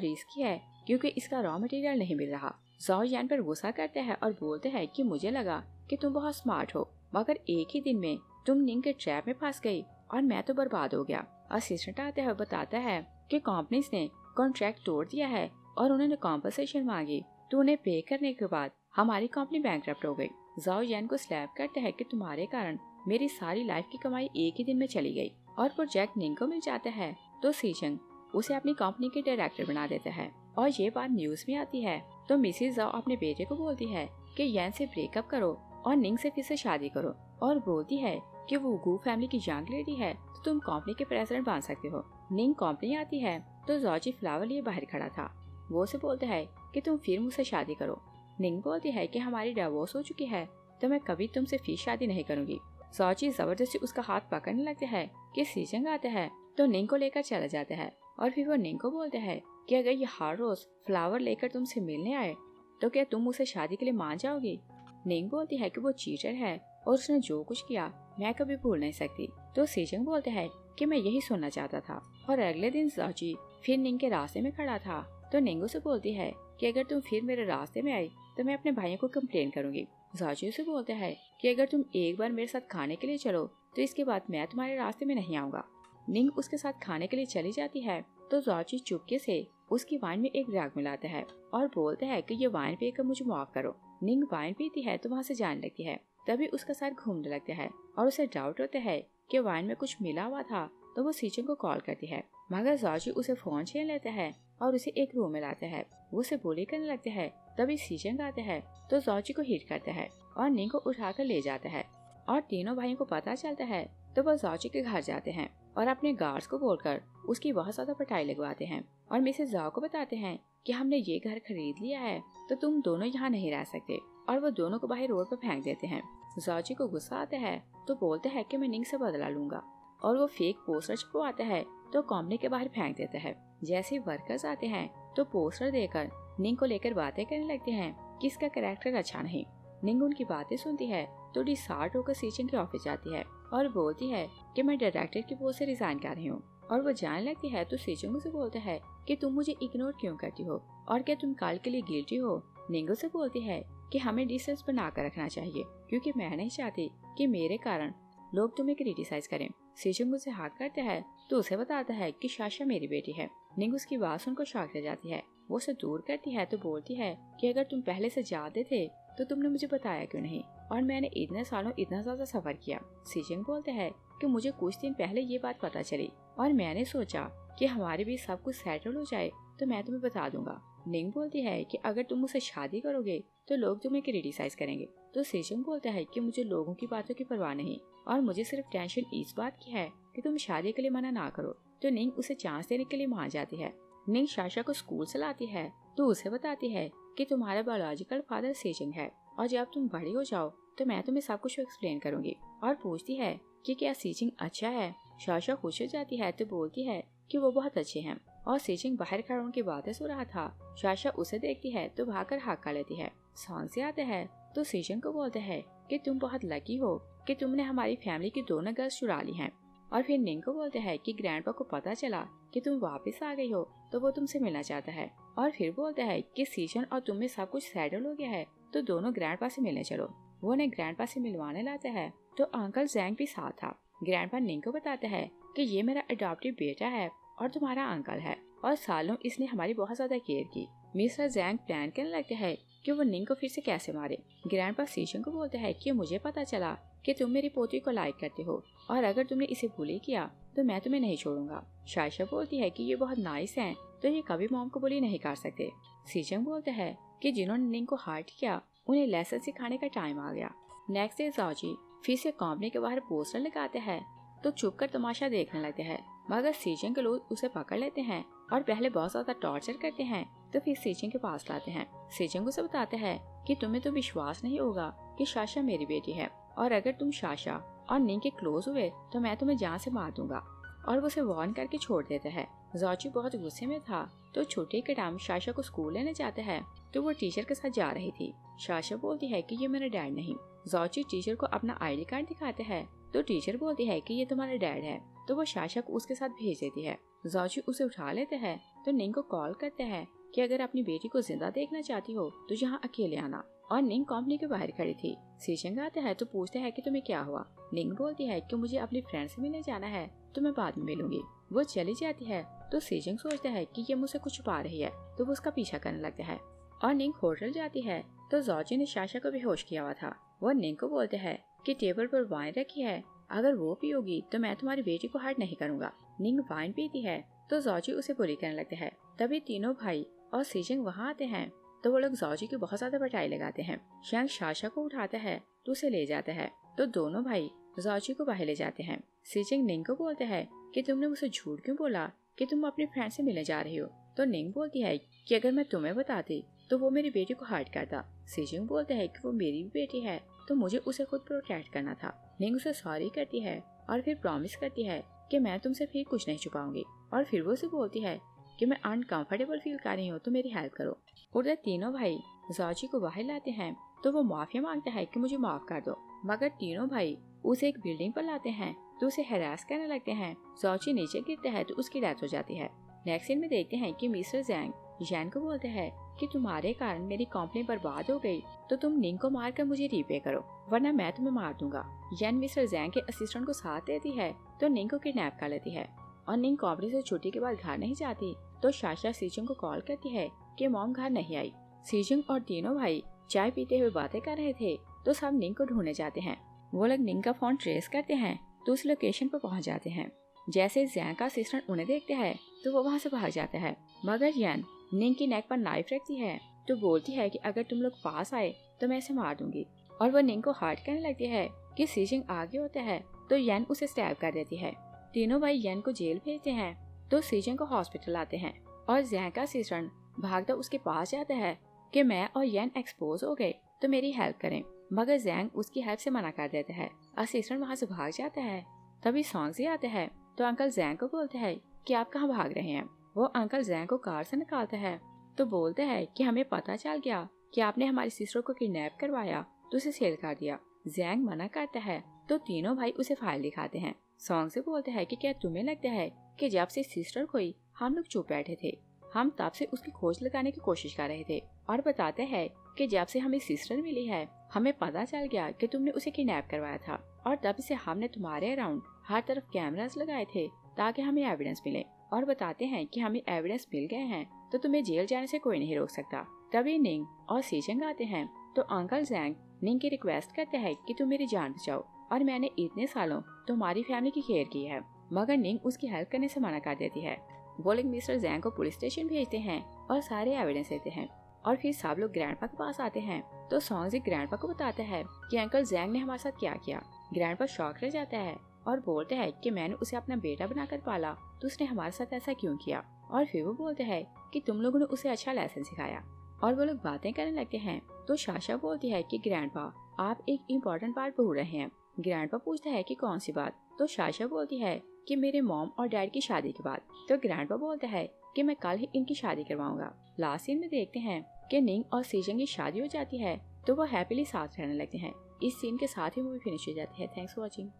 रिस्की है क्योंकि इसका रॉ मटेरियल नहीं मिल रहा। जॉ यान पर गुस्सा करते हैं और बोलते हैं कि मुझे लगा कि तुम बहुत स्मार्ट हो, मगर एक ही दिन में तुम निंग के ट्रैप में फंस गई और मैं तो बर्बाद हो गया। असिस्टेंट आते हुए बताता है कि कंपनीज ने कॉन्ट्रैक्ट तोड़ दिया है और उन्होंने कॉम्पनसेशन मांगी, तो उन्हें पे करने के बाद हमारी कंपनी बैंकरप्ट हो गई। जाओ यान को स्लैप करते हैं कि तुम्हारे कारण मेरी सारी लाइफ की कमाई एक ही दिन में चली गई। और प्रोजेक्ट निंग को मिल जाता है तो सीजन उसे अपनी कंपनी के डायरेक्टर बना देता है। और ये बात न्यूज में आती है तो मिसेस जाओ अपने बेटे को बोलती है कि यान से ब्रेकअप करो और निंग से फिर से शादी करो, और बोलती है कि वो गू फैमिली की यंग लेडी है तो तुम कंपनी के प्रेसिडेंट बन सकते हो। निंग कंपनी आती है तो जॉर्जी फ्लावर लिए बाहर खड़ा था। वो उसे बोलता है कि तुम फिर मुझसे शादी करो। निंग बोलती है कि हमारी डिवोर्स हो चुकी है तो मैं कभी तुमसे फिर शादी नहीं करूंगी। जॉर्जी जबरदस्ती उसका हाथ पकड़ने लगते हैं कि सीजन आता है तो निंग को लेकर चला जाता है। और फिर वो निंग को बोलते हैं कि अगर ये हर रोज फ्लावर लेकर तुमसे मिलने आए तो क्या तुम उसे शादी के लिए मान जाओगी। निंग बोलती है कि वो चीटर है और उसने जो कुछ किया मैं कभी भूल नहीं सकती। तो सीजन बोलते हैं कि मैं यही सुनना चाहता था। और अगले दिन जॉर्जी फिर निंग के रास्ते में खड़ा था तो निंग उसे बोलती है कि अगर तुम फिर मेरे रास्ते में आई तो मैं अपने भाइयों को कंप्लेन करूंगी। जॉर्जी उसे बोलता है कि अगर तुम एक बार मेरे साथ खाने के लिए चलो तो इसके बाद मैं तुम्हारे रास्ते में नहीं आऊंगा। निंग उसके साथ खाने के लिए चली जाती है तो जॉर्जी चुपके से उसकी वाइन में एक ड्रग मिलाता है और बोलता है कि ये वाइन पीकर मुझे माफ करो। निंग वाइन पीती है तो वहाँ से जाने लगती है। तभी उसका सर घूमने लगता है और उसे डाउट होता है कि वाइन में कुछ मिला हुआ था, तो वो सीजन को कॉल करती है, मगर जॉर्जी उसे फोन छीन लेता है और उसे एक रूम में लाता है। वो उसे बुली करने लगता है। तभी सीजन आता है तो जॉर्जी को हिट करता है और निंग को उठाकर ले जाता है। और तीनों भाइयों को पता चलता है तो वो जॉर्जी के घर जाते हैं और अपने गार्ड्स को बोलकर उसकी बहुत ज्यादा पिटाई लगवाते हैं। और मिसेस जाओ को बताते हैं कि हमने ये घर खरीद लिया है तो तुम दोनों यहाँ नहीं रह सकते, और वो दोनों को बाहर रोड पर फेंक देते हैं। जॉर्जी को गुस्सा आता है तो बोलते हैं कि मैं निंग से बदला लूंगा, और वो फेक पोस्टर छपवाता है तो कंपनी के बाहर फेंक देता है। जैसे वर्कर्स आते हैं तो पोस्टर देकर निंग को लेकर बातें करने लगते हैं कि इसका कैरेक्टर अच्छा नहीं। निंग उनकी बातें सुनती है तो डिसार्ट होकर सीजन के ऑफिस जाती है और बोलती है कि मैं डायरेक्टर की पोस्ट से रिजाइन कर रही हूँ। और वो जाने लगती है तो सीजन से बोलता है कि तुम मुझे इग्नोर क्यों करती हो और क्या तुम कल के लिए गिल्टी हो। निंग से बोलती है कि हमें डिस्टेंस बनाकर रखना चाहिए क्योंकि मैं नहीं चाहती कि मेरे कारण लोग तुम्हें क्रिटिसाइज करें। सीजन उसे हाथ करता है तो उसे बताता है कि साशा मेरी बेटी है। निंग उसकी बात सुनकर शॉक रह जाती है। वो उसे दूर करती है तो बोलती है कि अगर तुम पहले से जानते थे तो तुमने मुझे बताया क्यों नहीं, और मैंने इतने सालों इतना ज्यादा सफर किया। सीजन बोलते हैं कि मुझे कुछ दिन पहले ये बात पता चली और मैंने सोचा कि हमारे बीच सब कुछ सेटल हो जाए तो मैं तुम्हें बता दूंगा। निंग बोलती है कि अगर तुम मुझसे शादी करोगे तो लोग तुम्हें क्रिटिसाइज करेंगे। तो सीजन बोलता है कि मुझे लोगों की बातों की परवाह नहीं और मुझे सिर्फ टेंशन इस बात की है कि तुम शादी के लिए मना ना करो। तो निंग उसे चांस देने के लिए मान जाती है। निंग साशा को स्कूल से लाती है तो उसे बताती है कि तुम्हारा बायोलॉजिकल फादर सीजन है और जब तुम बड़ी हो जाओ तो मैं तुम्हें सब कुछ एक्सप्लेन करूंगी। और पूछती है कि क्या सीजन अच्छा है। साशा खुश हो जाती है तो बोलती है कि वो बहुत अच्छे हैं। और सीजन बाहर खड़ा उनकी बातें सुन रहा था। साशा उसे देखती है तो भागकर हक्का लेती है। सॉन्ग से आते हैं तो सीजन को बोलते हैं कि तुम बहुत लकी हो कि तुमने हमारी फैमिली की दोनों गर्ल्स चुरा ली हैं। और फिर निंग को बोलते हैं कि ग्रैंडपा को पता चला कि तुम वापस आ गई हो तो वो तुमसे मिलना चाहता है। और फिर बोलते हैं कि सीजन और तुम में सब कुछ सेटल हो गया है तो दोनों ग्रैंडपा से मिलने चलो। वो उन्हें ग्रैंडपा से मिलवाने लाते हैं तो अंकल जैंग भी साथ था। ग्रैंडपा निंग को बताते हैं कि ये मेरा अडॉप्टिव बेटा है और तुम्हारा अंकल है और सालों इसने हमारी बहुत ज्यादा केयर की। मिस्टर जैंग प्लान करने लगते हैं कि वो निंग को फिर से कैसे मारे। ग्रैंडपा सीजन को बोलते हैं कि मुझे पता चला कि तुम मेरी पोती को लाइक करते हो और अगर तुमने इसे बुली किया तो मैं तुम्हें नहीं छोड़ूंगा। शाशा बोलती है कि ये बहुत नाइस हैं तो ये कभी मॉम को बुली नहीं कर सकते। सीजन बोलते हैं कि जिन्होंने निंग को हर्ट किया उन्हें लेसन सिखाने का टाइम आ गया। नेक्स्ट डे जाओजी फिर से कंपनी के बाहर पोस्टर लगाते हैं तो छुप कर तमाशा देखने लगते हैं, मगर सीजन के लोग उसे पकड़ लेते हैं और पहले बहुत ज्यादा टॉर्चर करते हैं तो फिर सीजन के पास लाते हैं। सीजन को उसे बताते हैं कि तुम्हें तो विश्वास नहीं होगा कि शाशा मेरी बेटी है और अगर तुम शाशा और निंग के क्लोज हुए तो मैं तुम्हें जान से मार दूंगा, और वो उसे वार्न करके छोड़ देता है। जाओजी बहुत गुस्से में था तो छुट्टी के टाइम शाशा को स्कूल लेने जाते हैं तो वो टीचर के साथ जा रही थी। शाशा बोलती है कि ये मेरा डैड नहीं। जाओजी टीचर को अपना ID कार्ड दिखाते हैं तो टीचर बोलती है कि ये तुम्हारा डैड है तो वो शाशा को उसके साथ भेज देती है। जाओजी उसे उठा लेते हैं तो निंग को कॉल करते हैं कि अगर अपनी बेटी को जिंदा देखना चाहती हो तो यहाँ अकेले आना, और निंग कंपनी के बाहर खड़ी थी। सीजन आते हैं तो पूछते हैं कि तुम्हें क्या हुआ। निंग बोलती है कि मुझे अपनी फ्रेंड से मिलने जाना है तो मैं बाद में मिलूंगी। वो चली जाती है तो सीजन सोचता है कि ये मुझसे कुछ छुपा रही है तो वो उसका पीछा करने लगता है। और निंग होटल जाती है तो जाओजी ने शाशा को बेहोश किया हुआ था। वो निंग को बोलते हैं कि टेबल पर वाइन रखी है, अगर वो पियोगी तो मैं तुम्हारी बेटी को हर्ट नहीं करूंगा। निंग वाइन पीती है तो जाओजी उसे बुरी करने लगते हैं। तभी तीनों भाई और सीजन वहाँ आते हैं तो वो लोग जाओजी की बहुत ज्यादा बटाई लगाते हैं। शैंग शाशा को उठाता है तो उसे ले जाता है तो दोनों भाई जाओजी को बाहर ले जाते हैं। सीजन निंग को बोलते हैं कि तुमने मुझे झूठ क्यों बोला कि तुम अपनी फ्रेंड से मिलने जा रही हो। तो निंग बोलती है कि अगर मैं तुम्हें बताती तो वो मेरी बेटी को हर्ट करता। सीजन बोलते हैं कि वो मेरी भी बेटी है तो मुझे उसे खुद प्रोटेक्ट करना था। निंग उसे सॉरी करती है और फिर प्रॉमिस करती है कि मैं तुमसे फिर कुछ नहीं छुपाऊंगी, और फिर वो उसे बोलती है कि मैं अनकंफर्टेबल फील कर रही हूँ तो मेरी हेल्प करो। उधर तीनों भाई जाओजी को बाहर लाते हैं तो वो माफिया मांगता है कि मुझे माफ कर दो, मगर तीनों भाई उसे एक बिल्डिंग पर लाते हैं तो उसे हैरास करने लगते हैं। जाओजी नीचे गिरता है तो उसकी डेथ हो जाती है। नेक्स्ट सीन में देखते हैं कि मिस्टर जैंग जैन को बोलते हैं कि तुम्हारे कारण मेरी कंपनी बर्बाद हो गई तो तुम निंग को मारकर मुझे रीपे करो वरना मैं तुम्हें मार दूंगा। जैन मिस्टर जैंग के असिस्टेंट को साथ देती है तो निंग को किडनैप कर लेती है, और निंग कंपनी से छुट्टी के बाद घर नहीं जाती तो शाशा सीजन को कॉल करती है कि मॉम घर नहीं आई। सीजन और तीनों भाई चाय पीते हुए बातें कर रहे थे तो सब निंग को ढूंढने जाते हैं। वो लोग निंग का फोन ट्रेस करते हैं तो उस लोकेशन पर पहुंच जाते हैं। जैसे जैन का असिस्टेंट उन्हें देखते हैं तो वो वहाँ से भाग जाता है, मगर जैन निंग की नेक पर नाइफ रखती है तो बोलती है कि अगर तुम लोग पास आए तो मैं इसे मार दूंगी, और वो निंग को हर्ट करने लगती है कि सीजन आगे होता है तो यन उसे स्टैब कर देती है। तीनों भाई यन को जेल भेजते हैं तो सीजन को हॉस्पिटल आते हैं और जैन का असिस्टेंट भागता उसके पास जाता है कि मैं और यन एक्सपोज हो गए तो मेरी हेल्प करें, मगर जैंग उसकी हेल्प से मना कर देता है। असिस्टेंट वहाँ से भाग जाता है। तभी सॉन्ग आता है तो अंकल जैंग को बोलते हैं कि आप कहाँ भाग रहे हैं। वो अंकल जैंग को कार से निकालता है तो बोलते हैं कि हमें पता चल गया कि आपने हमारी सिस्टर को किडनैप करवाया तो उसे सेल कर दिया। जैंग मना करता है तो तीनों भाई उसे फाइल दिखाते हैं। सॉन्ग से बोलते हैं कि क्या तुम्हें लगता है कि जब से सिस्टर खोई हम लोग चुप बैठे थे, हम तब से उसकी खोज लगाने की कोशिश कर रहे थे, और बताते हैं कि जब से हमें सिस्टर मिली है हमें पता चल गया कि तुमने उसे किडनैप करवाया था, और तब से हमने तुम्हारे अराउंड हर तरफ कैमरास लगाए थे ताकि हमें एविडेंस मिले, और बताते हैं कि हमें एविडेंस मिल गए हैं तो तुम्हें जेल जाने से कोई नहीं रोक सकता। तभी निंग और सीजन आते हैं तो अंकल जैंग निंग की रिक्वेस्ट करते हैं कि तुम मेरी जान बचाओ, और मैंने इतने सालों तुम्हारी फैमिली की केयर की है, मगर निंग उसकी हेल्प करने से मना कर देती है। वो लोग मिस्टर जैंग को पुलिस स्टेशन भेजते हैं और सारे एविडेंस देते हैं, और फिर सब लोग ग्रैंडपा के पास आते हैं तो सॉन्ग ग्रैंडपा को बताता है कि अंकल जैंग ने हमारे साथ क्या किया। ग्रैंडपा शॉक रह जाता है और बोलते हैं कि मैंने उसे अपना बेटा बनाकर पाला तो उसने हमारे साथ ऐसा क्यों किया, और फिर वो बोलते हैं कि तुम लोगों ने उसे अच्छा लेसन सिखाया, और वो लोग बातें करने लगते हैं तो शाशा बोलती है कि ग्रैंडपा आप एक इम्पोर्टेंट बात भूल रहे हैं। ग्रैंडपा पूछता है कि कौन सी बात, तो शाशा बोलती है कि मेरे मॉम और डैड की शादी के बाद। तो ग्रैंडपा बोलता है कि मैं कल ही इनकी शादी करवाऊंगा। लास्ट सीन में देखते हैं कि निंग और सीजन की शादी हो जाती है तो वो हैप्पीली साथ रहने लगते हैं। इस सीन के साथ ही मूवी फिनिश हो जाती है। Thanks for watching.